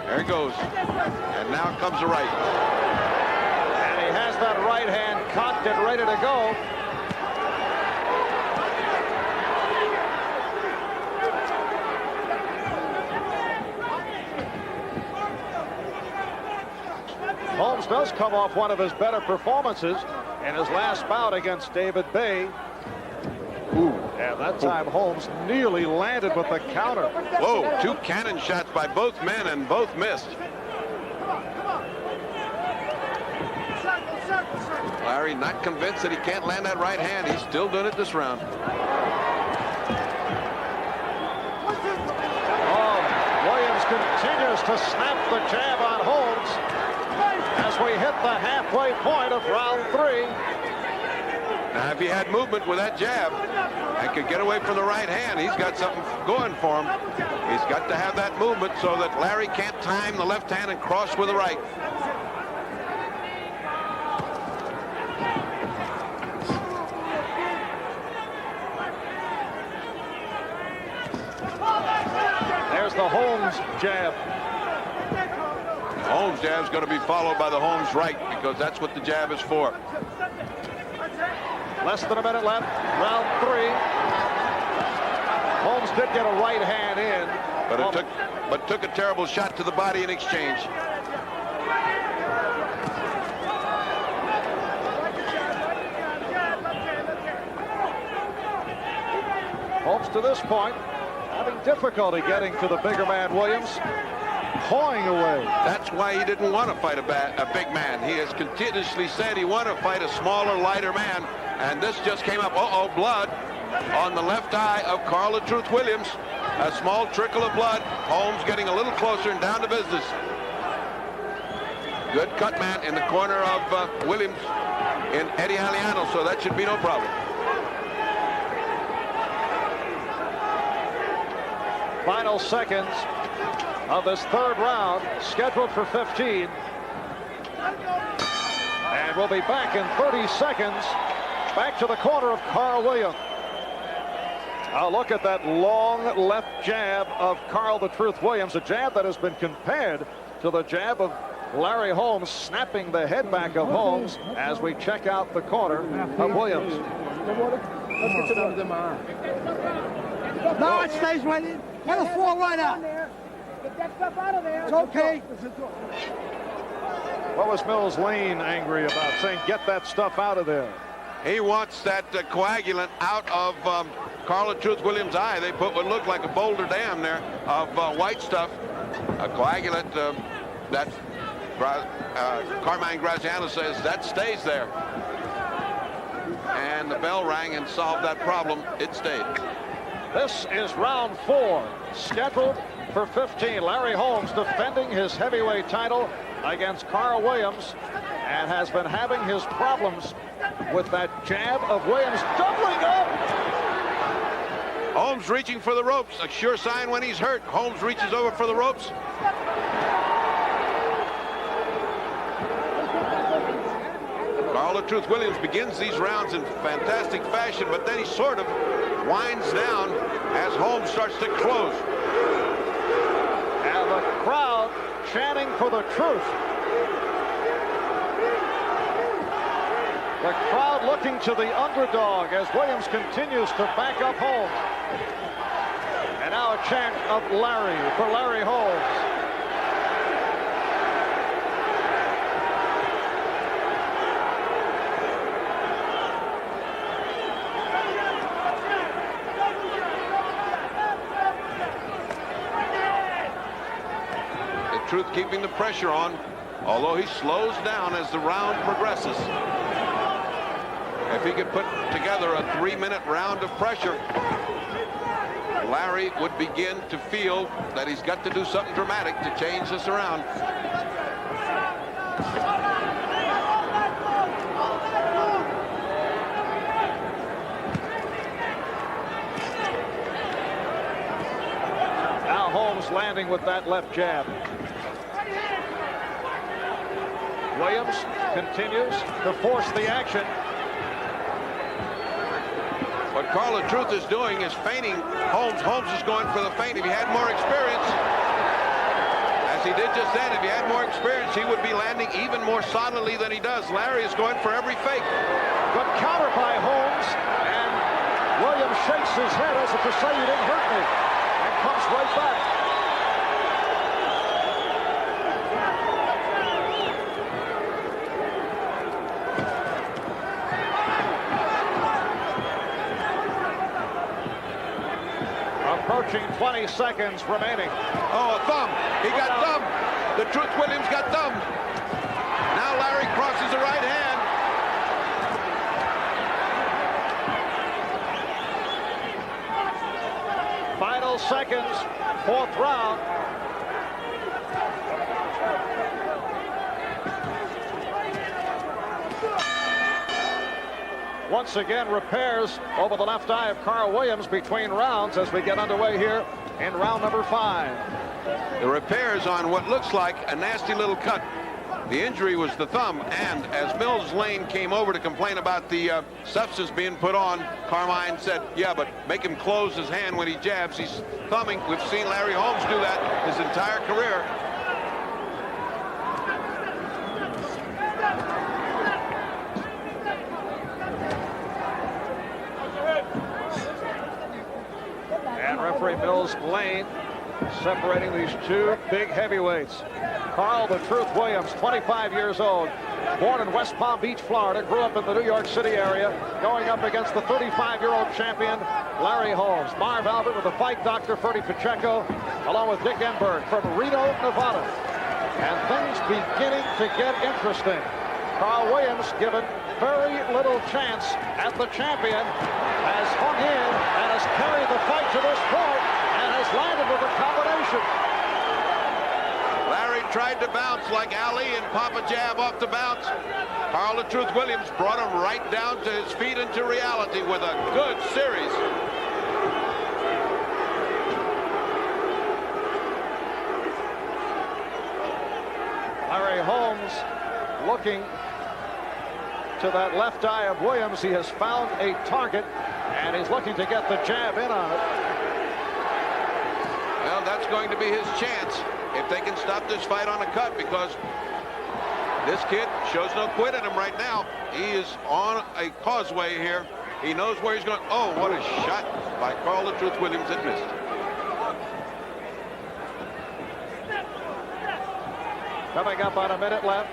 There he goes. And now comes the right. And he has that right hand cocked and ready to go. Holmes does come off one of his better performances in his last bout against David Bay. Ooh. And that time Holmes nearly landed with the counter. Whoa, 2 cannon shots by both men and both missed. Larry not convinced that he can't land that right hand. He's still doing it this round. Oh, Williams continues to snap the jab on Holmes as we hit the halfway point of round 3. Now, if he had movement with that jab and could get away from the right hand, he's got something going for him. He's got to have that movement so that Larry can't time the left hand and cross with the right. There's the Holmes jab. Holmes jab's going to be followed by the Holmes right because that's what the jab is for. Less than a minute left. Round 3. Holmes did get a right hand in. But took a terrible shot to the body in exchange. Holmes to this point having difficulty getting to the bigger man Williams, pawing away. That's why he didn't want to fight a big man. He has continuously said he wanted to fight a smaller, lighter man, and this just came up. Uh-oh, blood on the left eye of Carl the Truth Williams. A small trickle of blood. Holmes getting a little closer and down to business. Good cut, man, in the corner of Williams in Eddie Aliano, so that should be no problem. Final seconds of this third round, scheduled for 15. And we'll be back in 30 seconds. Back to the corner of Carl Williams. Now look at that long left jab of Carl the Truth Williams, a jab that has been compared to the jab of Larry Holmes, snapping the head back of Holmes as we check out the corner of Williams. Let's get to them. No, it stays right in. Let it fall right out. Get that stuff out of there. It's okay. What was Mills Lane angry about, saying get that stuff out of there? He wants that coagulant out of Carl the Truth Williams' eye. They put what looked like a boulder dam there of white stuff. A coagulant that Carmine Graziano says that stays there. And the bell rang and solved that problem. It stayed. This is round 4, scheduled for 15. Larry Holmes defending his heavyweight title against Carl Williams, and has been having his problems with that jab of Williams doubling up. Holmes reaching for the ropes, a sure sign when he's hurt. Holmes reaches over for the ropes. Carl the Truth Williams begins these rounds in fantastic fashion, but then he sort of winds down as Holmes starts to close. And the crowd chanting for the truth. The crowd looking to the underdog as Williams continues to back up Holmes. And now a chant of Larry for Larry Holmes. Truth keeping the pressure on, although he slows down as the round progresses. If he could put together a 3-minute round of pressure, Larry would begin to feel that he's got to do something dramatic to change this around. Now Holmes landing with that left jab. Williams continues to force the action. What Carl the Truth is doing is feinting Holmes. Holmes is going for the feint. If he had more experience, as he did just then, if he had more experience, he would be landing even more solidly than he does. Larry is going for every fake. Good counter by Holmes, and Williams shakes his head as if to say, you didn't hurt me, and comes right back. Approaching 20 seconds remaining. Oh, a thumb. He got thumbed. The Truth Williams got thumbed. Now Larry crosses the right hand. Final seconds, 4th round. Once again, repairs over the left eye of Carl Williams between rounds as we get underway here in round number 5. The repairs on what looks like a nasty little cut. The injury was the thumb, and as Mills Lane came over to complain about the substance being put on, Carmine said, yeah, but make him close his hand when he jabs. He's thumbing. We've seen Larry Holmes do that his entire career. close lane separating these two big heavyweights. Carl the Truth Williams, 25 years old, born in West Palm Beach, Florida, grew up in the New York City area, going up against the 35-year-old champion, Larry Holmes. Marv Albert with the fight doctor, Ferdy Pacheco, along with Dick Enberg from Reno, Nevada. And things beginning to get interesting. Carl Williams, given very little chance at the champion, has hung in and has carried the fight to this point and has landed with a combination. Larry tried to bounce like Ali and pop a jab off the bounce. Carl the Truth Williams brought him right down to his feet into reality with a good series. Larry Holmes looking to that left eye of Williams. He has found a target, and he's looking to get the jab in on it. Well, that's going to be his chance if they can stop this fight on a cut, because this kid shows no quit in him right now. He is on a causeway here. He knows where he's going. Oh, what a shot by Carl the Truth Williams that missed. Coming up on a minute left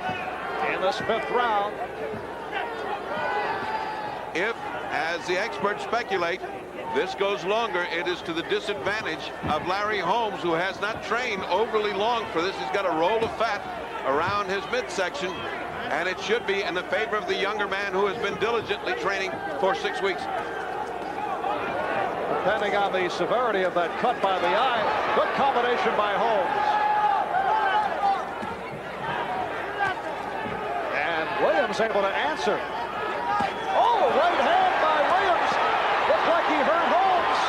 in this 5th round. If, as the experts speculate, this goes longer, it is to the disadvantage of Larry Holmes, who has not trained overly long for this. He's got a roll of fat around his midsection, and it should be in the favor of the younger man who has been diligently training for 6 weeks. Depending on the severity of that cut by the eye, good combination by Holmes. And Williams able to answer. Oh, right hand by Williams. Looked like he hurt Holmes.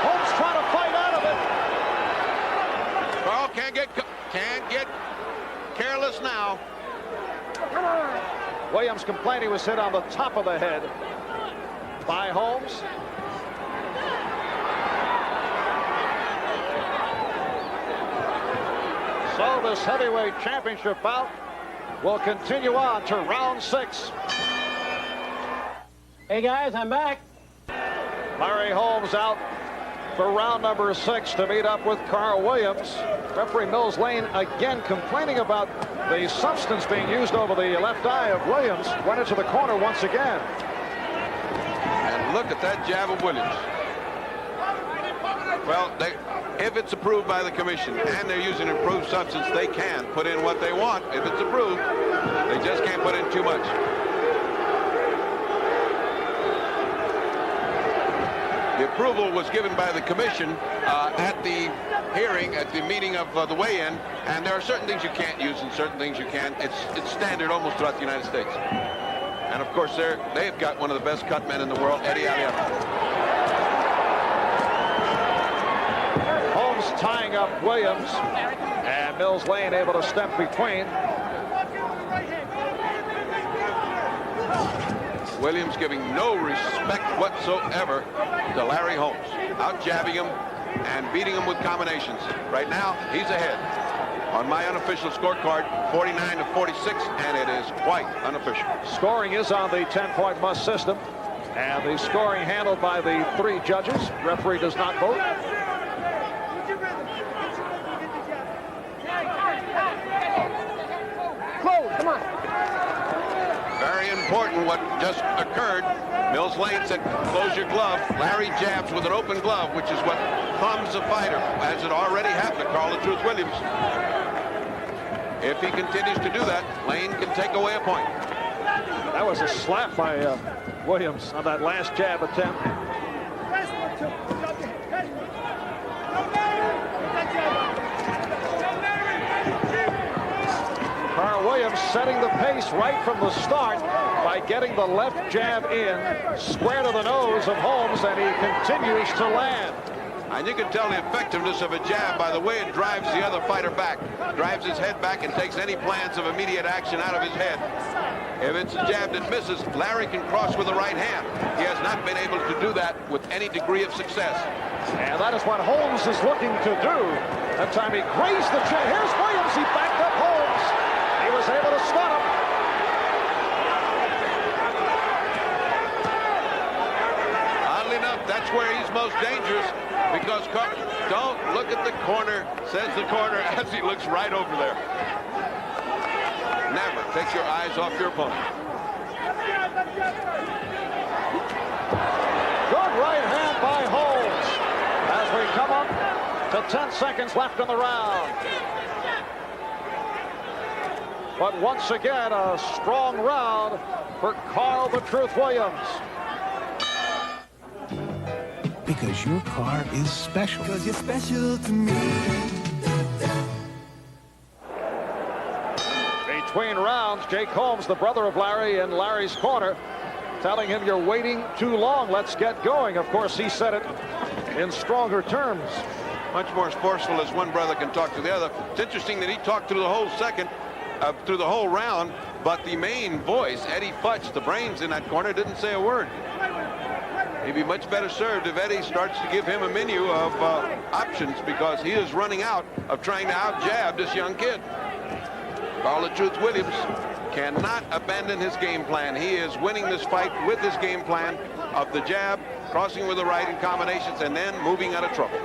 Holmes trying to fight out of it. Carl can't get careless now. Williams complained he was hit on the top of the head by Holmes. So this heavyweight championship bout will continue on to round 6. Hey guys, I'm back. Larry Holmes out for round number 6 to meet up with Carl Williams. Referee Mills Lane again complaining about the substance being used over the left eye of Williams. Went into the corner once again. And look at that jab of Williams. Well, if it's approved by the commission and they're using improved substance, they can put in what they want. If it's approved, they just can't put in too much. The approval was given by the commission at the hearing, at the meeting of the weigh-in, and there are certain things you can't use and certain things you can. It's standard almost throughout the United States. And of course, they've got one of the best cut men in the world, Eddie Aliano. Holmes tying up Williams, and Mills Lane able to step between. Williams giving no respect whatsoever to Larry Holmes, out jabbing him and beating him with combinations. Right now, he's ahead on my unofficial scorecard, 49-46, and it is quite unofficial. Scoring is on the 10-point must system, and the scoring handled by the 3 judges. Referee does not vote. Come on. Very important what just occurred. Mills Lane said, close your glove. Larry jabs with an open glove, which is what thumbs a fighter, as it already happened to Carl the Truth Williams. If he continues to do that, Lane can take away a point. That was a slap by Williams on that last jab attempt. Carl Williams setting the pace right from the start by getting the left jab in, square to the nose of Holmes, and he continues to land. And you can tell the effectiveness of a jab by the way it drives the other fighter back. Drives his head back and takes any plans of immediate action out of his head. If it's a jab that misses, Larry can cross with the right hand. He has not been able to do that with any degree of success. And that is what Holmes is looking to do. That time he grazed the chin. Here's Williams. He backed up Holmes. He was able to stun him. Oddly enough, that's where he's most dangerous. because don't look at the corner, says the corner as he looks right over there. Never take your eyes off your opponent. Good right hand by Holmes as we come up to 10 seconds left in the round. But once again, a strong round for Carl the Truth Williams. Because your car is special. Because you're special to me. Between rounds, Jake Holmes, the brother of Larry, in Larry's corner, telling him, you're waiting too long, let's get going. Of course, he said it in stronger terms. Much more forceful as one brother can talk to the other. It's interesting that he talked through the whole through the whole round, but the main voice, Eddie Futch, the brains in that corner, didn't say a word. He'd be much better served if Eddie starts to give him a menu of options, because he is running out of trying to out-jab this young kid. Carl the Truth Williams cannot abandon his game plan. He is winning this fight with his game plan of the jab, crossing with the right in combinations, and then moving out of trouble.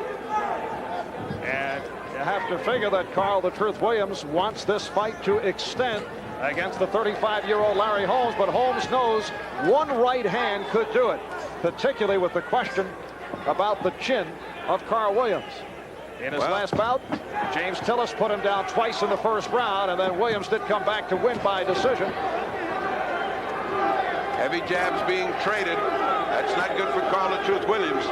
And you have to figure that Carl the Truth Williams wants this fight to extend against the 35-year-old Larry Holmes, but Holmes knows one right hand could do it, particularly with the question about the chin of Carl Williams. In his last bout, James Tillis put him down twice in the first round, and then Williams did come back to win by decision. Heavy jabs being traded. That's not good for Carl the Truth Williams.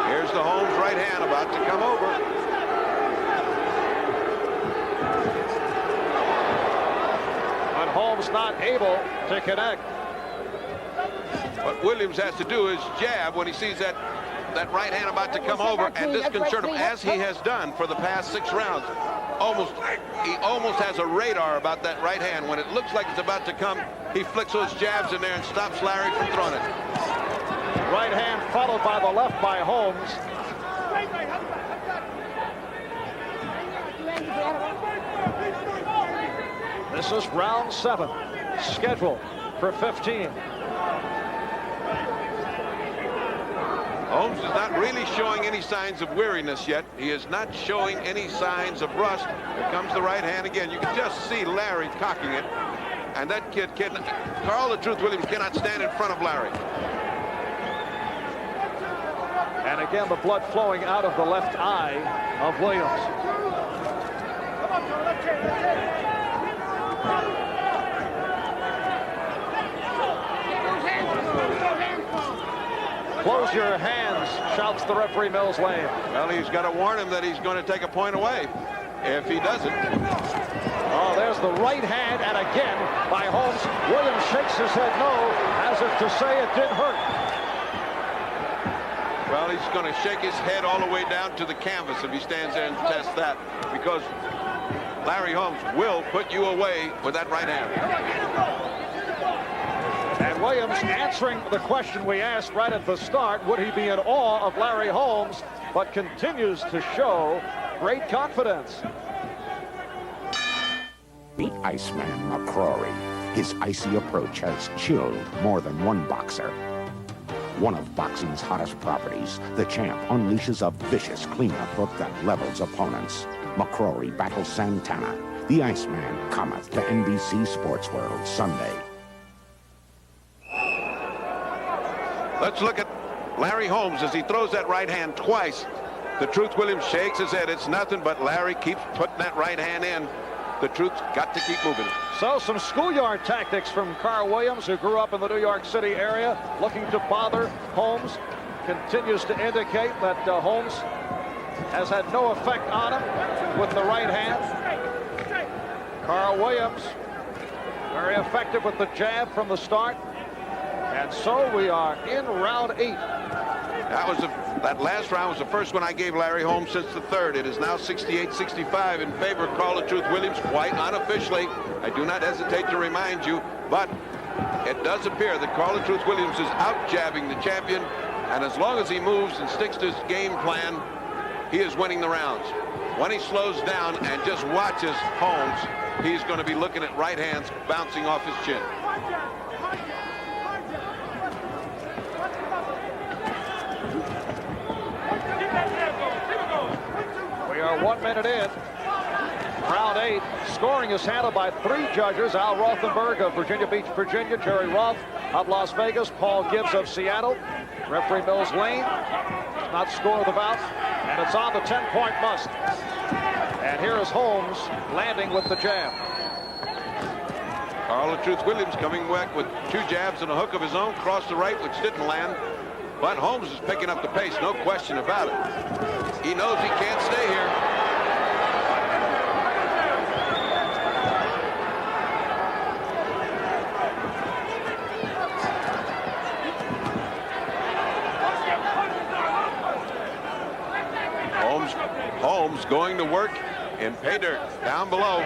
Here's the Holmes right hand about to come over. But Holmes not able to connect. What Williams has to do is jab when he sees that right hand about to come over and disconcert him, as he has done for the past 6 rounds. He almost has a radar about that right hand. When it looks like it's about to come, he flicks those jabs in there and stops Larry from throwing it. Right hand followed by the left by Holmes. This is round 7, scheduled for 15. Holmes is not really showing any signs of weariness yet. He is not showing any signs of rust. Here comes the right hand again. You can just see Larry cocking it. And that kid, Carl the Truth Williams, cannot stand in front of Larry. And again, the blood flowing out of the left eye of Williams. Close your hands, shouts the referee, Mills Lane. Well, he's got to warn him that he's going to take a point away if he doesn't. Oh, there's the right hand, and again by Holmes. Williams shakes his head no, as if to say it did hurt. Well, he's going to shake his head all the way down to the canvas if he stands there and tests that, because Larry Holmes will put you away with that right hand. And Williams answering the question we asked right at the start, would he be in awe of Larry Holmes, but continues to show great confidence. The Iceman McCrory. His icy approach has chilled more than one boxer. One of boxing's hottest properties, the champ unleashes a vicious cleanup hook that levels opponents. McCrory battles Santana. The Iceman cometh to NBC Sports World Sunday. Let's look at Larry Holmes as he throws that right hand twice. The Truth Williams shakes his head. It's nothing, but Larry keeps putting that right hand in. The Truth's got to keep moving. So some schoolyard tactics from Carl Williams, who grew up in the New York City area, looking to bother Holmes. Continues to indicate that Holmes has had no effect on him with the right hand. Carl Williams, very effective with the jab from the start. And so we are in round 8. That last round was the first one I gave Larry Holmes since the third. It is now 68-65 in favor of Carl the Truth Williams, quite unofficially. I do not hesitate to remind you, but it does appear that Carl the Truth Williams is out-jabbing the champion, and as long as he moves and sticks to his game plan, he is winning the rounds. When he slows down and just watches Holmes, he's going to be looking at right hands bouncing off his chin. are 1 minute in. Round 8. Scoring is handled by 3 judges. Al Rothenberg of Virginia Beach, Virginia. Jerry Roth of Las Vegas. Paul Gibbs of Seattle. Referee Mills Lane. Not score the bout. And it's on the 10-point must. And here is Holmes landing with the jab. Carl the Truth Williams coming back with 2 jabs and a hook of his own. Cross the right, which didn't land. But Holmes is picking up the pace, no question about it. He knows he can't stay here. Holmes going to work in pay dirt down below.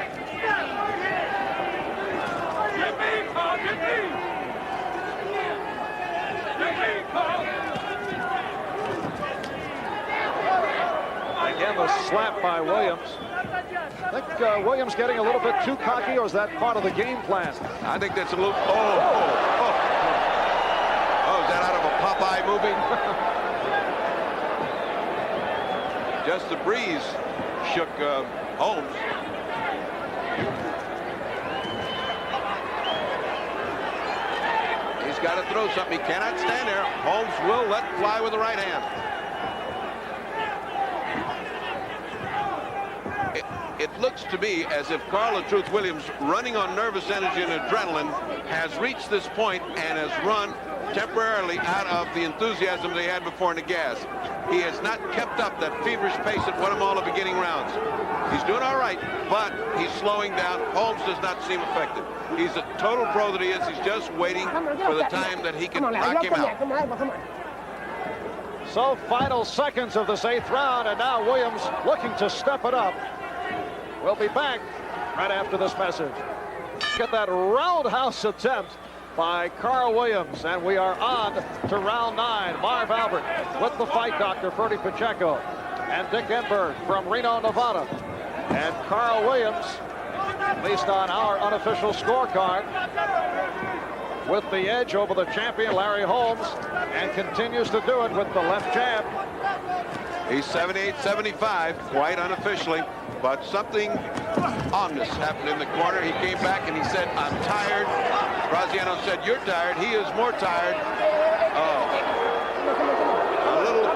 Again, the slap by Williams. I think Williams getting a little bit too cocky, or is that part of the game plan? I think that's a little... Oh, is that out of a Popeye movie? Just the breeze shook Holmes. He's got to throw something. He cannot stand there. Holmes will let fly with the right hand. It looks to me as if Carl the Truth Williams, running on nervous energy and adrenaline, has reached this point and has run temporarily out of the enthusiasm they had before in the gas. He has not kept up that feverish pace that won him all the beginning rounds. He's doing all right, but he's slowing down. Holmes does not seem affected. He's a total pro that he is. He's just waiting for the time that he can knock him out. So final seconds of this 8th round, and now Williams looking to step it up. We'll be back right after this message. Get that roundhouse attempt by Carl Williams, and we are on to round 9. Marv Albert with the fight doctor, Ferdy Pacheco, and Dick Enberg from Reno, Nevada. And Carl Williams, at least on our unofficial scorecard, with the edge over the champion Larry Holmes, and continues to do it with the left jab. He's 78-75, quite unofficially, but something ominous happened in the corner. He came back and he said, "I'm tired." Graziano said, "You're tired." He is more tired. Oh, a little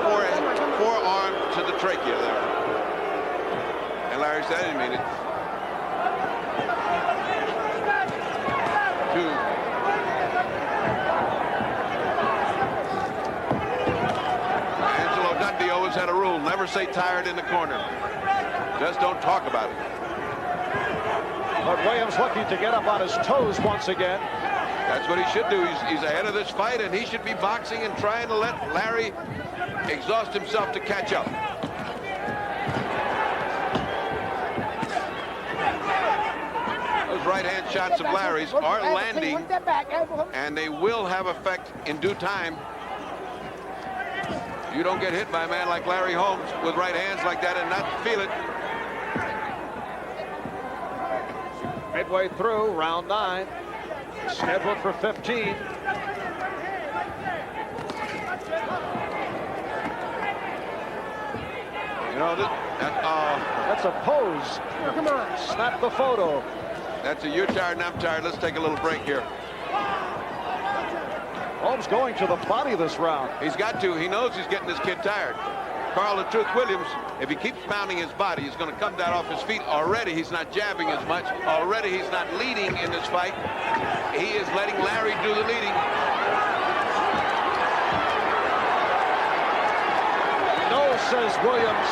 forearm to the trachea there. And Larry said, "I didn't mean it." 2. Always had a rule, never say tired in the corner. Just don't talk about it. But Williams looking to get up on his toes once again. That's what he should do. He's ahead of this fight, and he should be boxing and trying to let Larry exhaust himself to catch up. Those right-hand shots of Larry's are landing, and they will have effect in due time. You don't get hit by a man like Larry Holmes with right hands like that and not feel it. Midway through round 9, scheduled for 15. You know, that's a pose. Come on. Snap the photo. That's a "you're tired and I'm tired." Let's take a little break here. Holmes going to the body this round. He's got to. He knows he's getting this kid tired. Carl the Truth Williams, if he keeps pounding his body, he's going to come down off his feet. Already he's not jabbing as much. Already he's not leading in this fight. He is letting Larry do the leading. No, says Williams.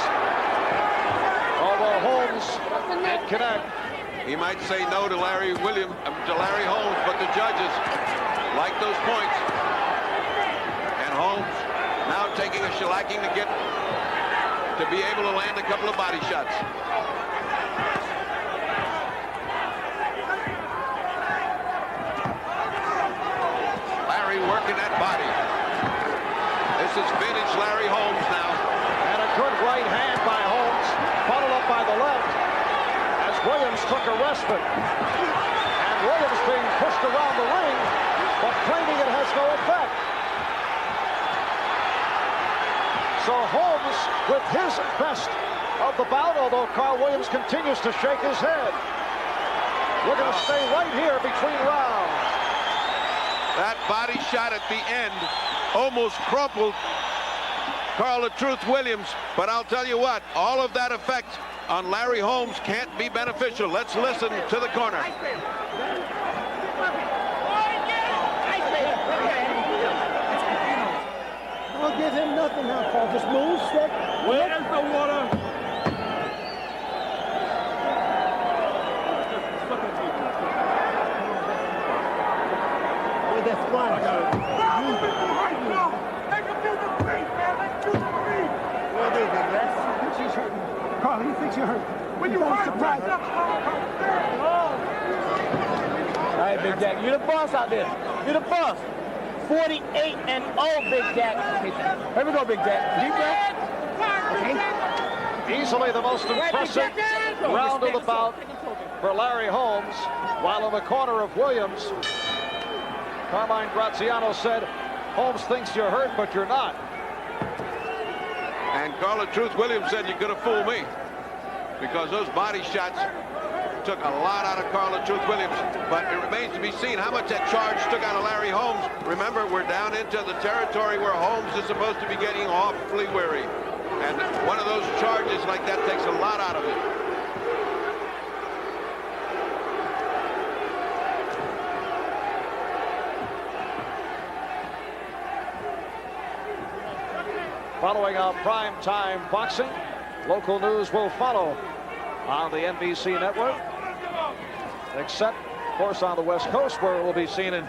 Although Holmes did connect. He might say no to Larry Holmes, but the judges like those points. And Holmes now taking a shellacking to be able to land a couple of body shots. Larry working that body. This is vintage Larry Holmes now. And a good right hand by Holmes, followed up by the left as Williams took a respite. And Williams being pushed around the ring, but claiming it has no effect. So Holmes with his best of the bout, although Carl Williams continues to shake his head. We're going to stay right here between rounds. That body shot at the end almost crumpled Carl the Truth Williams, but I'll tell you what, all of that effect on Larry Holmes can't be beneficial. Let's listen to the corner. Don't give him nothing now, Paul. Just move, stick. Where's the water? Where's that squad? Carl, he thinks you're hurt. When you hurt, surprise. all right, Big Jack, you're the boss out there. You're the boss. 48-0, Big Jack. Here we go, Big Jack. Deep breath. Okay. Easily the most impressive round of the bout for Larry Holmes, while in the corner of Williams, Carmine Graziano said, Holmes thinks you're hurt, but you're not. And Carl the Truth Williams said, you could have fooled me, because those body shots took a lot out of Carl the Truth Williams, but it remains to be seen how much that charge took out of Larry Holmes. Remember, we're down into the territory where Holmes is supposed to be getting awfully weary, and one of those charges like that takes a lot out of it. Following on prime time boxing, local news will follow on the NBC network, except, of course, on the West Coast, where it will be seen in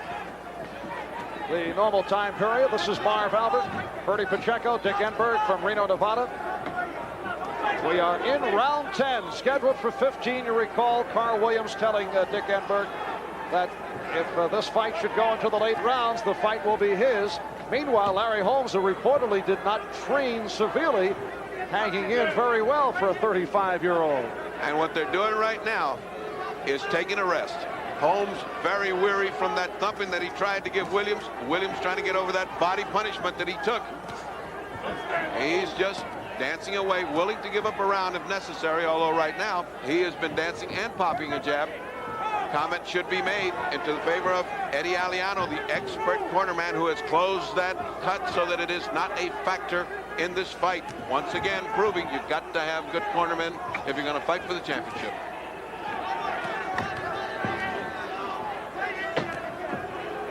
the normal time period. This is Marv Albert, Bertie Pacheco, Dick Enberg from Reno, Nevada. We are in round 10, scheduled for 15. You recall Carl Williams telling Dick Enberg that if this fight should go into the late rounds, the fight will be his. Meanwhile, Larry Holmes, who reportedly did not train severely, hanging in very well for a 35-year-old. And what they're doing right now is taking a rest. Holmes very weary from that thumping that he tried to give Williams. Williams trying to get over that body punishment that he took. He's just dancing away, willing to give up a round if necessary, although right now he has been dancing and popping a jab. Comment should be made into the favor of Eddie Aliano, the expert cornerman who has closed that cut so that it is not a factor in this fight. Once again, proving you've got to have good cornermen if you're going to fight for the championship.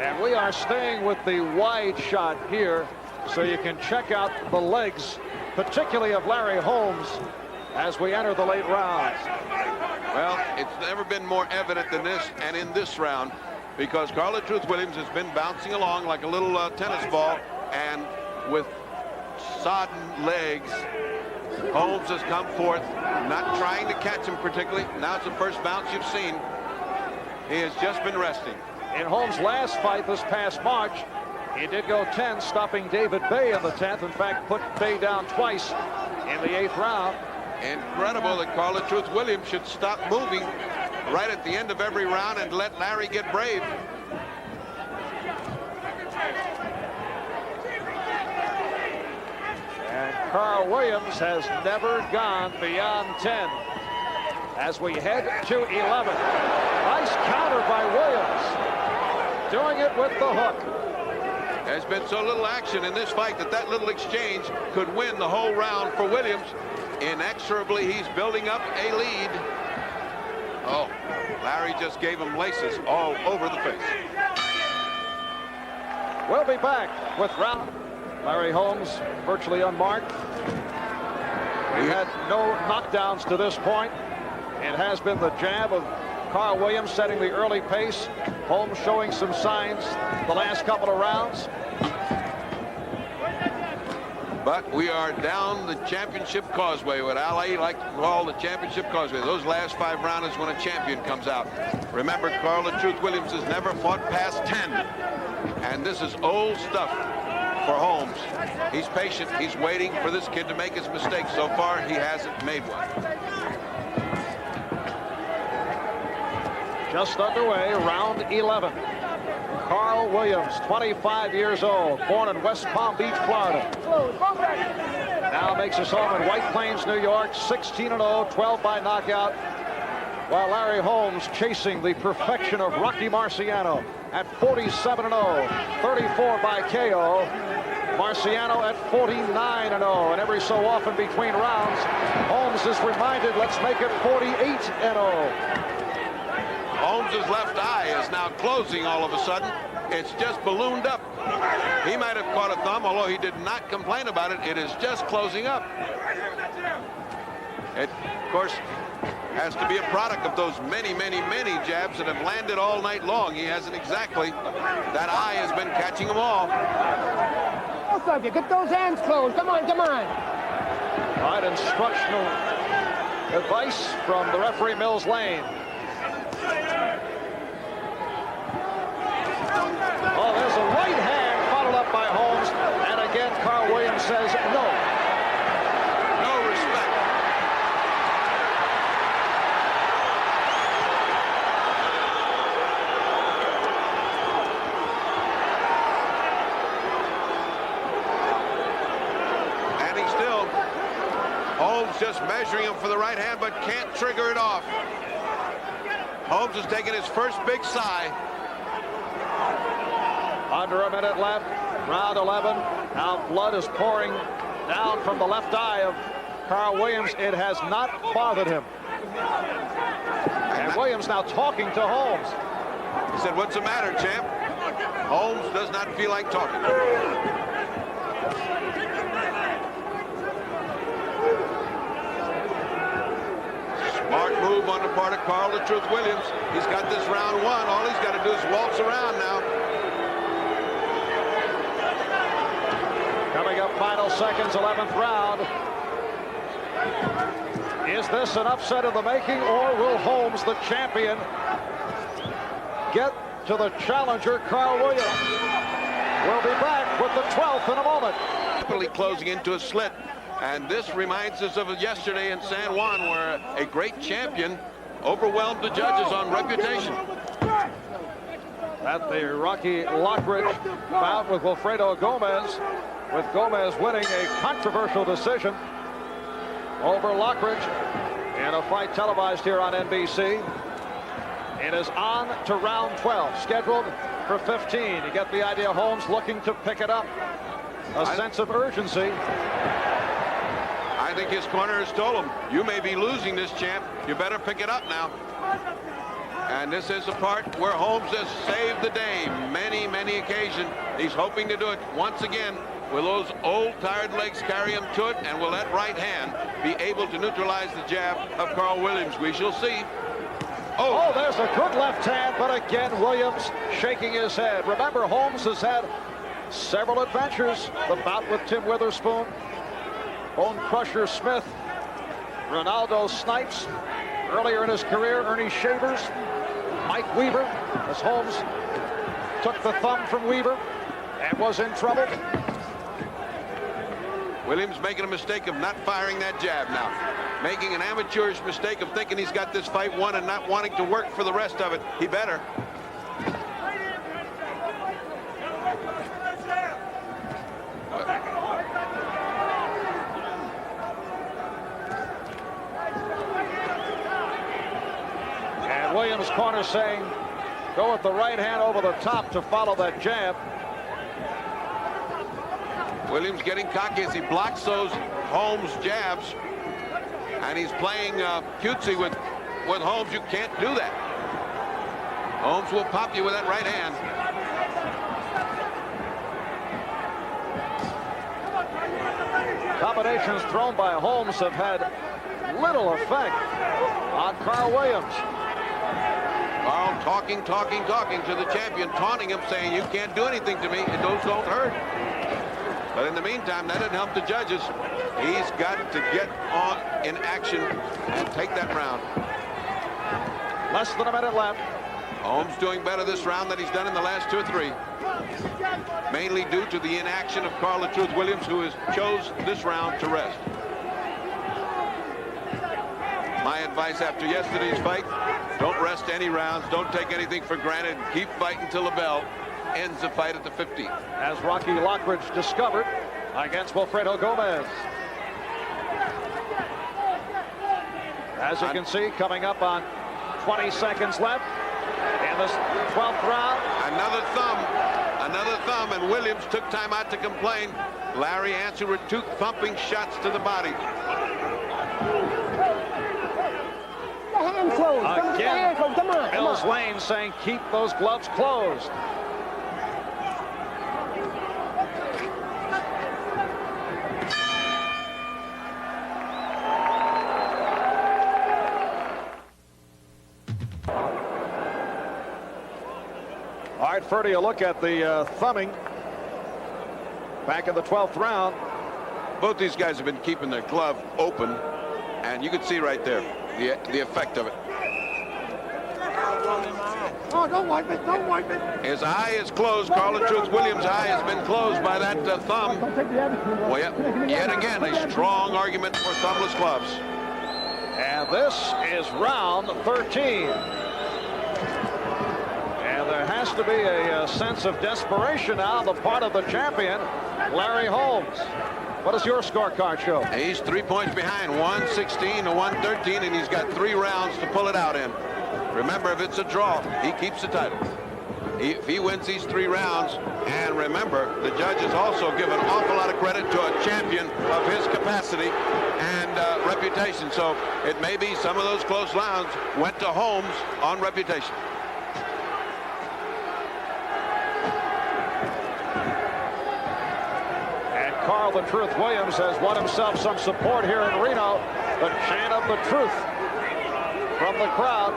And we are staying with the wide shot here, so you can check out the legs, particularly of Larry Holmes, as we enter the late rounds. Well, it's never been more evident than this, and in this round, because Carl the Truth Williams has been bouncing along like a little tennis ball, and with sodden legs, Holmes has come forth, not trying to catch him particularly. Now it's the first bounce you've seen. He has just been resting. In Holmes' last fight this past March, he did go 10, stopping David Bay in the 10th. In fact, put Bay down twice in the 8th round. Incredible that Carl the Truth Williams should stop moving right at the end of every round and let Larry get brave. And Carl Williams has never gone beyond 10 as we head to 11. Nice counter by Williams, doing it with the hook. There's been so little action in this fight that little exchange could win the whole round for Williams. Inexorably, he's building up a lead. Oh, Larry just gave him laces all over the face. We'll be back with round. Larry Holmes virtually unmarked. We've had no knockdowns to this point. It has been the jab of Carl Williams setting the early pace. Holmes showing some signs the last couple of rounds. But we are down the championship causeway, what Ali like to call the championship causeway. Those last 5 rounds is when a champion comes out. Remember, Carl the Truth Williams has never fought past 10. And this is old stuff for Holmes. He's patient. He's waiting for this kid to make his mistake. So far, he hasn't made one. Just underway, round 11. Carl Williams, 25 years old, born in West Palm Beach, Florida. Now makes his home in White Plains, New York, 16-0, 12 by knockout. While Larry Holmes chasing the perfection of Rocky Marciano at 47-0, 34 by KO. Marciano at 49-0, and every so often between rounds, Holmes is reminded, let's make it 48-0. Holmes' left eye is now closing all of a sudden. It's just ballooned up. He might have caught a thumb, although he did not complain about it. It is just closing up. It, of course, has to be a product of those many jabs that have landed all night long. He hasn't exactly. That eye has been catching them all. Both of you, get those hands closed. Come on, come on. All right, instructional advice from the referee, Mills Lane. Oh, there's a right hand followed up by Holmes, and again Carl Williams says no. No respect. And he's still, Holmes just measuring him for the right hand, but can't trigger it off. Holmes has taken his first big sigh. Under a minute left, round 11. Now blood is pouring down from the left eye of Carl Williams. It has not bothered him. And Williams now talking to Holmes. He said, "What's the matter, champ?" Holmes does not feel like talking. Smart move on the part of Carl the Truth Williams. He's got this round won. All he's got to do is waltz around now. Coming up, final seconds, 11th round. Is this an upset of the making, or will Holmes, the champion, get to the challenger, Carl Williams? We'll be back with the 12th in a moment. Rapidly closing into a slit. And this reminds us of yesterday in San Juan, where a great champion overwhelmed the judges on reputation. At the Rocky Lockridge bout with Wilfredo Gomez, with Gomez winning a controversial decision over Lockridge in a fight televised here on NBC. It is on to round 12, scheduled for 15. You get the idea. Holmes looking to pick it up. A sense of urgency. I think his corner has told him, you may be losing this, champ. You better pick it up now. And this is the part where Holmes has saved the day. Many occasions. He's hoping to do it once again. Will those old tired legs carry him to it, and will that right hand be able to neutralize the jab of Carl Williams? We shall see. Oh, there's a good left hand, but again Williams shaking his head. Remember, Holmes has had several adventures. The bout with Tim Witherspoon, Bone Crusher Smith, Ronaldo Snipes, earlier in his career, Ernie Shavers, Mike Weaver, as Holmes took the thumb from Weaver and was in trouble. Williams making a mistake of not firing that jab now. Making an amateurish mistake of thinking he's got this fight won and not wanting to work for the rest of it. He better. And Williams' corner saying, go with the right hand over the top to follow that jab. Williams getting cocky as he blocks those Holmes jabs, and he's playing cutesy with Holmes. You can't do that. Holmes will pop you with that right hand. Combinations thrown by Holmes have had little effect on Carl Williams. Carl talking to the champion, taunting him, saying, you can't do anything to me, and those don't hurt. But in the meantime, that didn't help the judges. He's got to get on in action and take that round. Less than a minute left. Holmes doing better this round than he's done in the last 2 or 3. Mainly due to the inaction of Carl the Truth Williams, who has chose this round to rest. My advice after yesterday's fight, don't rest any rounds, don't take anything for granted, keep fighting till the bell ends the fight at the 15th. As Rocky Lockridge discovered against Wilfredo Gomez. As you can see, coming up on 20 seconds left in this 12th round. Another thumb, and Williams took time out to complain. Larry answered with 2 thumping shots to the body. Hands closed. Again, Come on. Mills Lane saying keep those gloves closed. All right, Ferdy, a look at the thumbing back in the 12th round. Both these guys have been keeping their glove open, and you can see right there the effect of it. Oh, don't wipe it. Don't wipe it. His eye is closed. Carl the Truth Williams' eye has been closed by that thumb. Well, yet again, a strong argument for thumbless gloves. And this is round 13. And there has to be a sense of desperation now on the part of the champion, Larry Holmes. What does your scorecard show? He's 3 points behind, 116 to 113, and he's got 3 rounds to pull it out in. Remember, if it's a draw, he keeps the title. If he wins these 3 rounds, and remember, the judges also give an awful lot of credit to a champion of his capacity and reputation. So it may be some of those close rounds went to Holmes on reputation. And Carl the Truth Williams has won himself some support here in Reno. The chant of the truth from the crowd.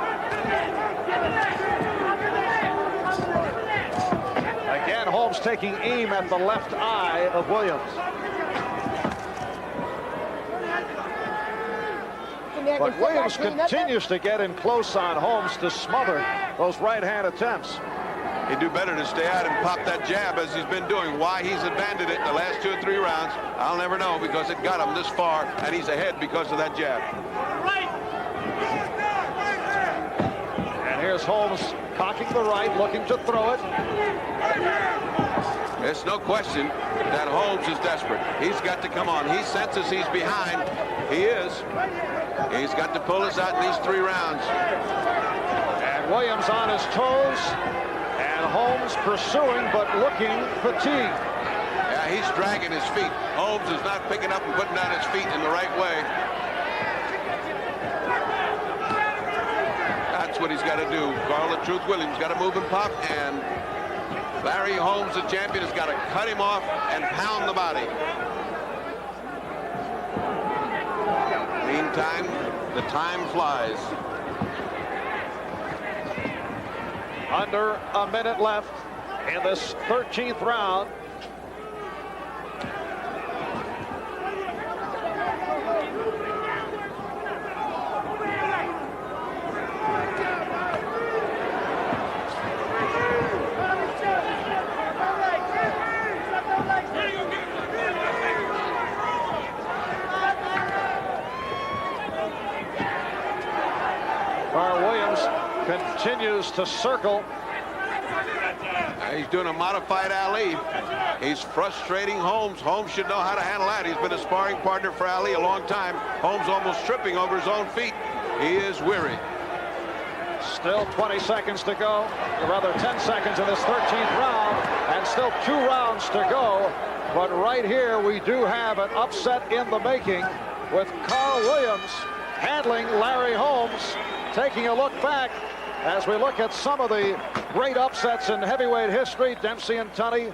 Again, Holmes taking aim at the left eye of Williams. But Williams continues to get in close on Holmes to smother those right-hand attempts. He'd do better to stay out and pop that jab as he's been doing. Why he's abandoned it the last 2 or 3 rounds, I'll never know, because it got him this far, and he's ahead because of that jab. And here's Holmes cocking the right, looking to throw it. There's no question that Holmes is desperate. He's got to come on. He senses he's behind. He is. He's got to pull us out in these 3 rounds. And Williams on his toes. And Holmes pursuing, but looking fatigued. Yeah, he's dragging his feet. Holmes is not picking up and putting down his feet in the right way. That's what he's got to do. Carl the Truth Williams got to move and pop, and Larry Holmes, the champion, has got to cut him off and pound the body. Meantime, the time flies. Under a minute left in this 13th round. Continues to circle. He's doing a modified Ali. He's frustrating Holmes. Holmes should know how to handle that. He's been a sparring partner for Ali a long time. Holmes almost tripping over his own feet. He is weary. Still 20 seconds to go, or rather 10 seconds in this 13th round, and still 2 rounds to go. But right here we do have an upset in the making with Carl Williams handling Larry Holmes. Taking a look back as we look at some of the great upsets in heavyweight history, Dempsey and Tunney.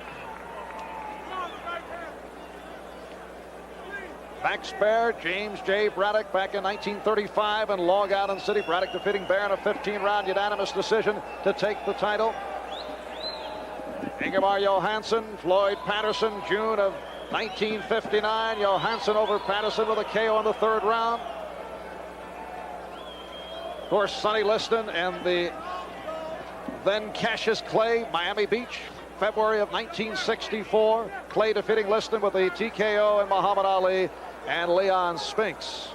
Max Baer, James J. Braddock back in 1935 in Long Island City. Braddock defeating Baer in a 15-round unanimous decision to take the title. Ingemar Johansson, Floyd Patterson, June of 1959. Johansson over Patterson with a KO in the 3rd round. Of course, Sonny Liston and the then Cassius Clay, Miami Beach, February of 1964. Clay defeating Liston with a TKO and Muhammad Ali and Leon Spinks.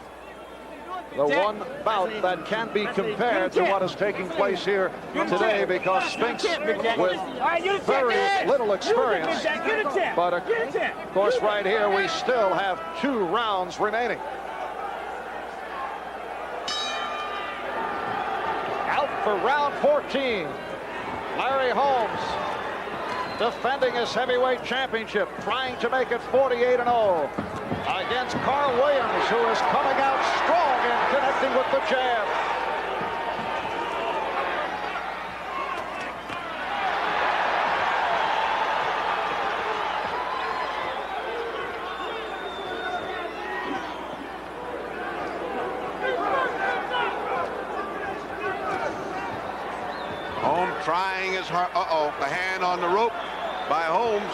The one bout that can be compared to what is taking place here today, because Spinks with very little experience. But of course, right here we still have 2 rounds remaining. for round 14. Larry Holmes defending his heavyweight championship, trying to make it 48-0 against Carl Williams, who is coming out strong and connecting with the jab. Trying his hard. The hand on the rope by Holmes.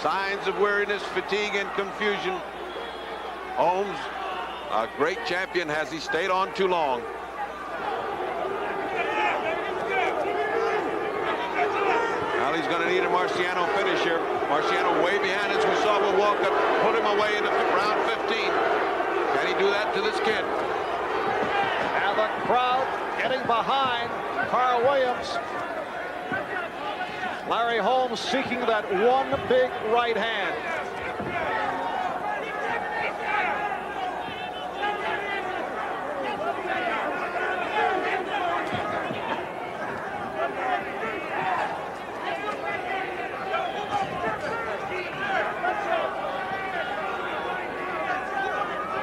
Signs of weariness, fatigue, and confusion. Holmes, a great champion. Has he stayed on too long? Well, he's going to need a Marciano finish here. Marciano way behind, as we saw with Walcott, put him away in round 15. Can he do that to this kid? And the crowd getting behind Carl Williams. Larry Holmes seeking that one big right hand.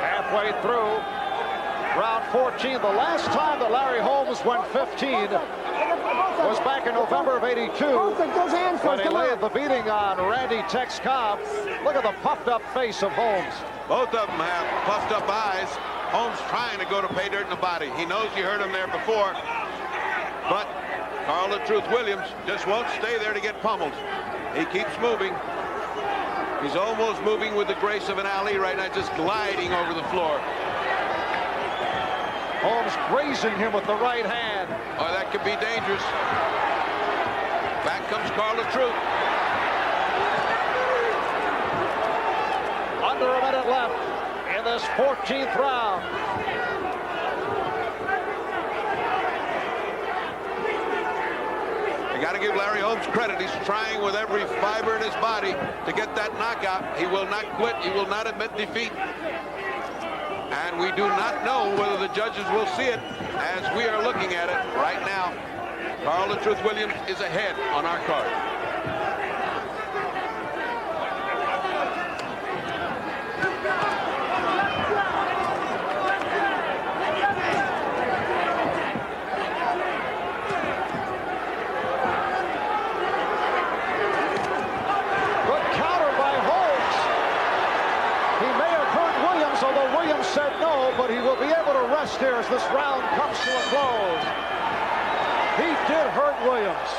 Halfway through round 14. The last time that Larry Holmes went 15 was back in November of '82 when he laid the beating on Randy Tex Cobb. Look at the puffed up face of Holmes. Both of them have puffed up eyes. Holmes trying to go to pay dirt in the body. He knows you hurt him there before, but Carl the Truth Williams just won't stay there to get pummeled. He keeps moving. He's almost moving with the grace of an Ali right now, just gliding over the floor. Holmes grazing him with the right hand. Oh, that could be dangerous. Back comes Carl the Truth. Under a minute left in this 14th round. You got to give Larry Holmes credit. He's trying with every fiber in his body to get that knockout. He will not quit. He will not admit defeat. And we do not know whether the judges will see it as we are looking at it right now. Carl the Truth Williams is ahead on our card. Good counter by Holmes. He may have hurt Williams, although Williams said no, but he will be able to rest here as this round comes to a close. He did hurt Williams.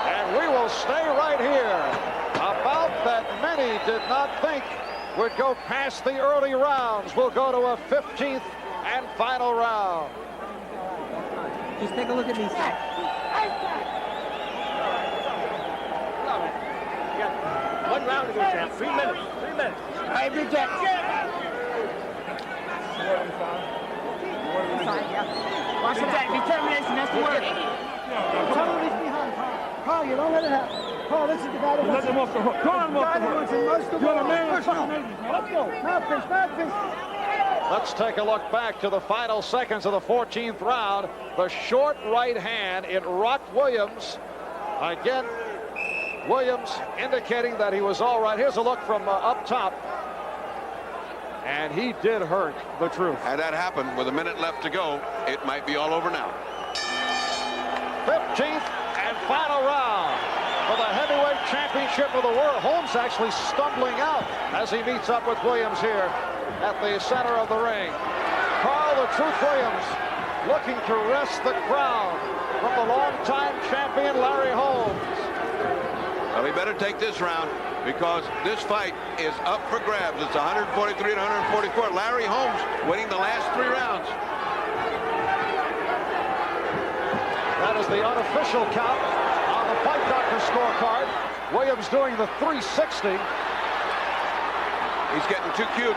And we will stay right here. About that many did not think would go past the early rounds. We'll go to a 15th and final round. Just take a look at these guys. One round to go, champ. 3 minutes. 3 minutes. All right, Big Jack. Watch it out. Determination, that's the word. Carl, reach behind, Carl. Carl, you don't let it happen. Carl, this is the guy that wants Let him off the hook. Go on, off the hook. You're the man. Let's go. Now fish. Let's take a look back to the final seconds of the 14th round. The short right hand, it rocked Williams. Again, Williams indicating that he was all right. Here's a look from up top. And he did hurt the Truth. Had that happened with a minute left to go, it might be all over now. 15th and final round for the heavyweight championship of the world. Holmes actually stumbling out as he meets up with Williams here at the center of the ring. Carl the Truth Williams looking to wrest the crown from the longtime champion Larry Holmes. Well, he better take this round because this fight is up for grabs. It's 143 to 144. Larry Holmes winning the last 3 rounds. That is the unofficial count on the Fight Doctor scorecard. Williams doing the 360. He's getting too cute.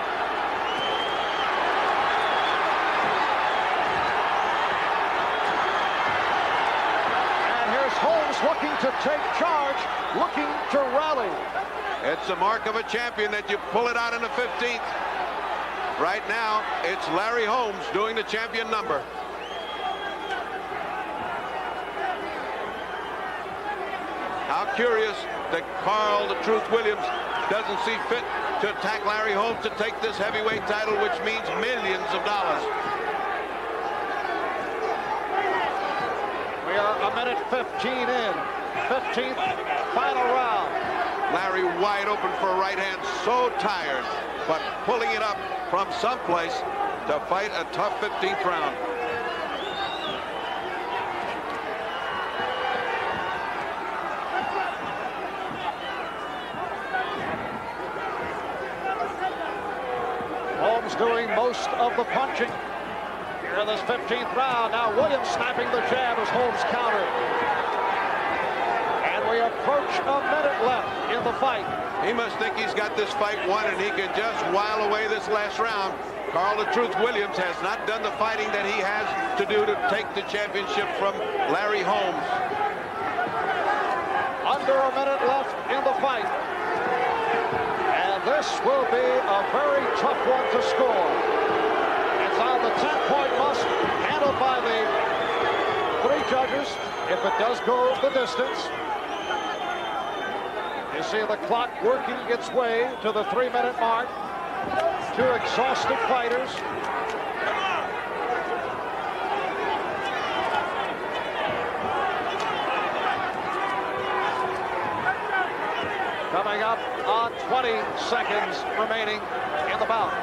And here's Holmes looking to take charge, looking to rally. It's a mark of a champion that you pull it out in the 15th. Right now, it's Larry Holmes doing the champion number. How curious that Carl the Truth Williams doesn't see fit to attack Larry Holmes to take this heavyweight title, which means millions of dollars. We are a minute 15 in. 15th final round. Larry wide open for a right hand, so tired, but pulling it up from someplace to fight a tough 15th round. Holmes doing most of the punching here in this 15th round. Now Williams snapping the jab as Holmes countered. And we approach a minute left in the fight. He must think he's got this fight won and he can just while away this last round. Carl the Truth Williams has not done the fighting that he has to do to take the championship from Larry Holmes. Under a minute left in the fight. And this will be a very tough one to score. It's on the 10-point must, handled by the 3 judges, if it does go the distance. You see the clock working its way to the 3-minute mark. 2 exhausted fighters. Coming up on 20 seconds remaining in the bout.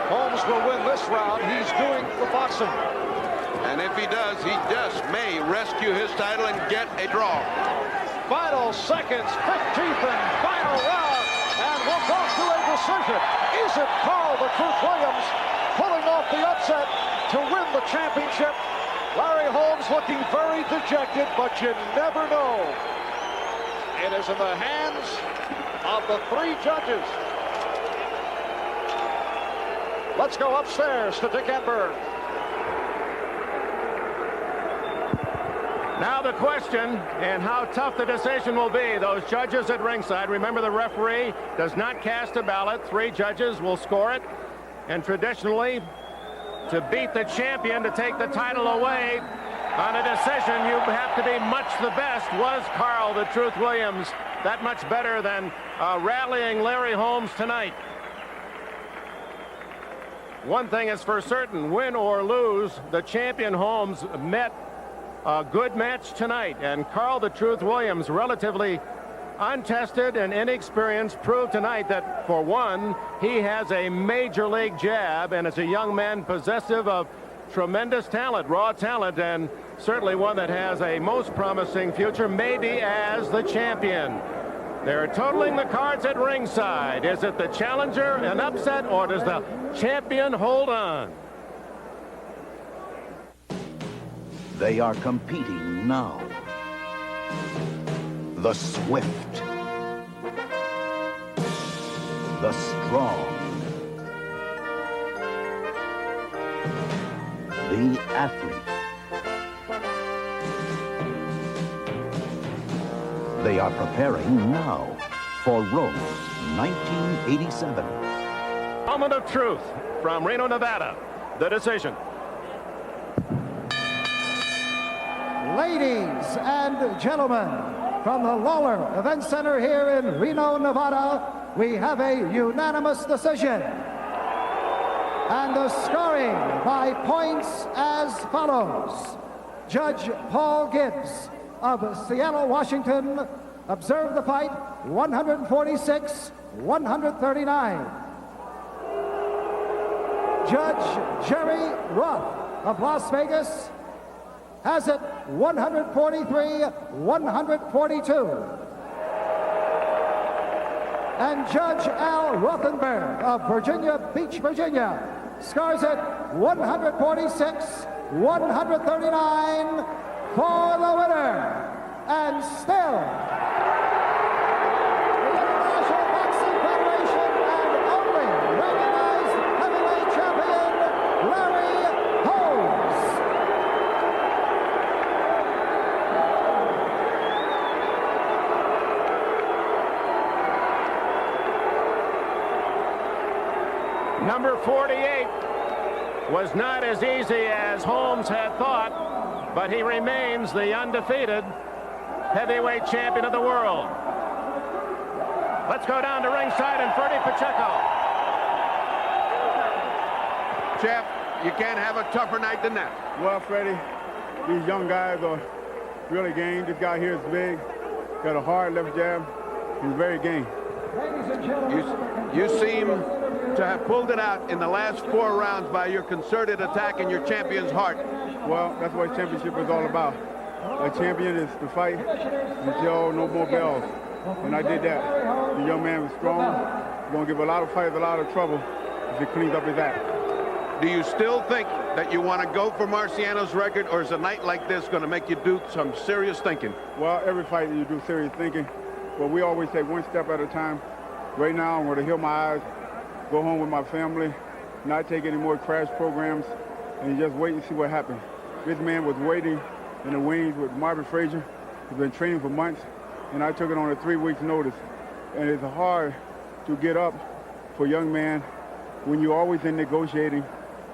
Holmes will win this round. He's doing the boxing. And if he does, he just may rescue his title and get a draw. Final seconds, 15th and final round. And we'll go to a decision. Is it Carl the Truth Williams pulling off the upset to win the championship? Larry Holmes looking very dejected, but you never know. It is in the hands of the 3 judges. Let's go upstairs to Dick Enberg. Now the question, and how tough the decision will be. Those judges at ringside, remember the referee does not cast a ballot. 3 judges will score it. And traditionally, to beat the champion, to take the title away on a decision, you have to be much the best. Was Carl the Truth Williams that much better than rallying Larry Holmes tonight? One thing is for certain, win or lose, the champion Holmes met a good match tonight, and Carl the Truth Williams, relatively untested and inexperienced, proved tonight that, for one, he has a major league jab and is a young man possessive of tremendous talent, raw talent, and certainly one that has a most promising future, maybe as the champion. They're totaling the cards at ringside. Is it the challenger an upset, or does the champion hold on? They are competing now. The swift, the strong, the athlete. They are preparing now for Rome 1987. Moment of truth from Reno, Nevada. The decision. Ladies and gentlemen, from the Lawlor Event Center here in Reno, Nevada, we have a unanimous decision. And the scoring by points as follows. Judge Paul Gibbs of Seattle, Washington, observed the fight 146-139. Judge Jerry Roth of Las Vegas has it 143-142. And Judge Al Rothenberg of Virginia Beach, Virginia, scores it 146-139 for the winner. And still, the International Boxing Federation and only recognized heavyweight champion, Larry Holmes. Number 48 was not as easy as Holmes had thought, but he remains the undefeated heavyweight champion of the world. Let's go down to ringside and Freddie Pacheco. Jeff, you can't have a tougher night than that. Well, Freddie, these young guys are really game. This guy here is big, got a hard left jab. He's very game. You seem to have pulled it out in the last 4 rounds by your concerted attack in your champion's heart. Well, that's what championship is all about. A champion is to fight until no more bells. And I did that. The young man was strong. He's going to give a lot of fighters a lot of trouble if he cleans up his act. Do you still think that you want to go for Marciano's record, or is a night like this going to make you do some serious thinking? Well, every fight you do serious thinking, but we always take one step at a time. Right now, I'm going to heal my eyes, go home with my family, not take any more crash programs, and just wait and see what happens. This man was waiting in the wings with Marvin Frazier. He's been training for months, and I took it on a 3 weeks notice. And it's hard to get up for a young man when you're always in negotiating,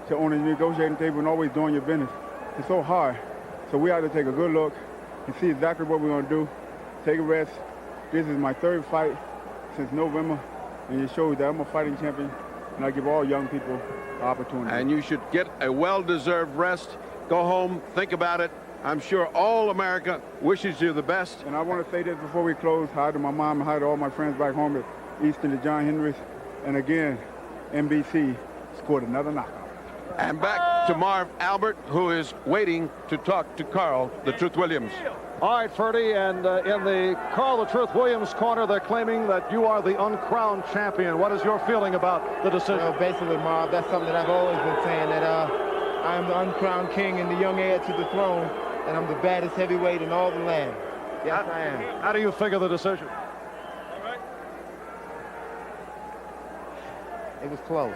on a negotiating table and always doing your business. It's so hard. So we have to take a good look and see exactly what we're going to do. Take a rest. This is my 3rd fight since November, and it shows that I'm a fighting champion, and I give all young people an opportunity. And you should get a well-deserved rest. Go home, think about it. I'm sure all America wishes you the best. And I want to say this before we close. Hi to my mom and hi to all my friends back home at Easton and John Henry's. And again, NBC scored another knockout. And back to Marv Albert, who is waiting to talk to Carl the Truth Williams. All right, Ferdy, and in the Carl the Truth Williams corner, they're claiming that you are the uncrowned champion. What is your feeling about the decision? Well, basically, Marv, that's something that I've always been saying, that I'm the uncrowned king and the young heir to the throne, and I'm the baddest heavyweight in all the land. Yes, I am. How do you figure the decision? It was close.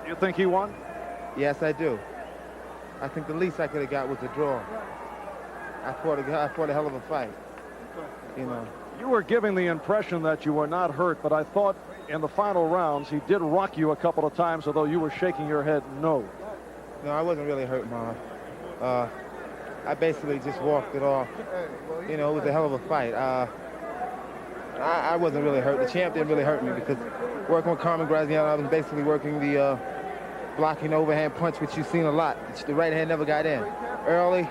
You think he won? Yes, I do. I think the least I could have got was a draw. I fought a hell of a fight. You know. You were giving the impression that you were not hurt, but I thought in the final rounds he did rock you a couple of times, although you were shaking your head no. No, I wasn't really hurt, Marv. I basically just walked it off. You know, it was a hell of a fight. I wasn't really hurt. The champ didn't really hurt me because working with Carmen Graziano, I was basically working the blocking overhand punch, which you've seen a lot. The right hand never got in. Early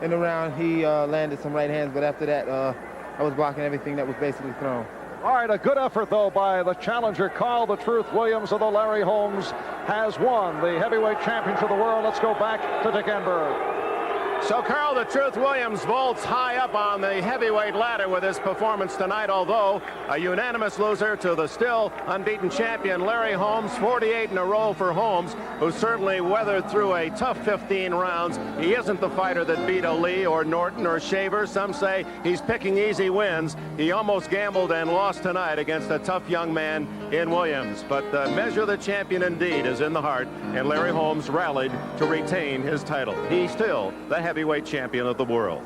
in the round, he landed some right hands, but after that, I was blocking everything that was basically thrown. All right, a good effort, though, by the challenger, Carl the Truth Williams, although Larry Holmes has won the heavyweight championship of the world. Let's go back to Dick Enberg. So Carl the Truth Williams vaults high up on the heavyweight ladder with his performance tonight, although a unanimous loser to the still unbeaten champion Larry Holmes. 48 in a row for Holmes, who certainly weathered through a tough 15 rounds. He isn't the fighter that beat Ali or Norton or Shaver. Some say he's picking easy wins. He almost gambled and lost tonight against a tough young man in Williams. But the measure of the champion indeed is in the heart, and Larry Holmes rallied to retain his title. He's still the heavyweight champion of the world.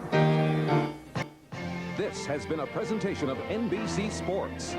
This has been a presentation of NBC Sports.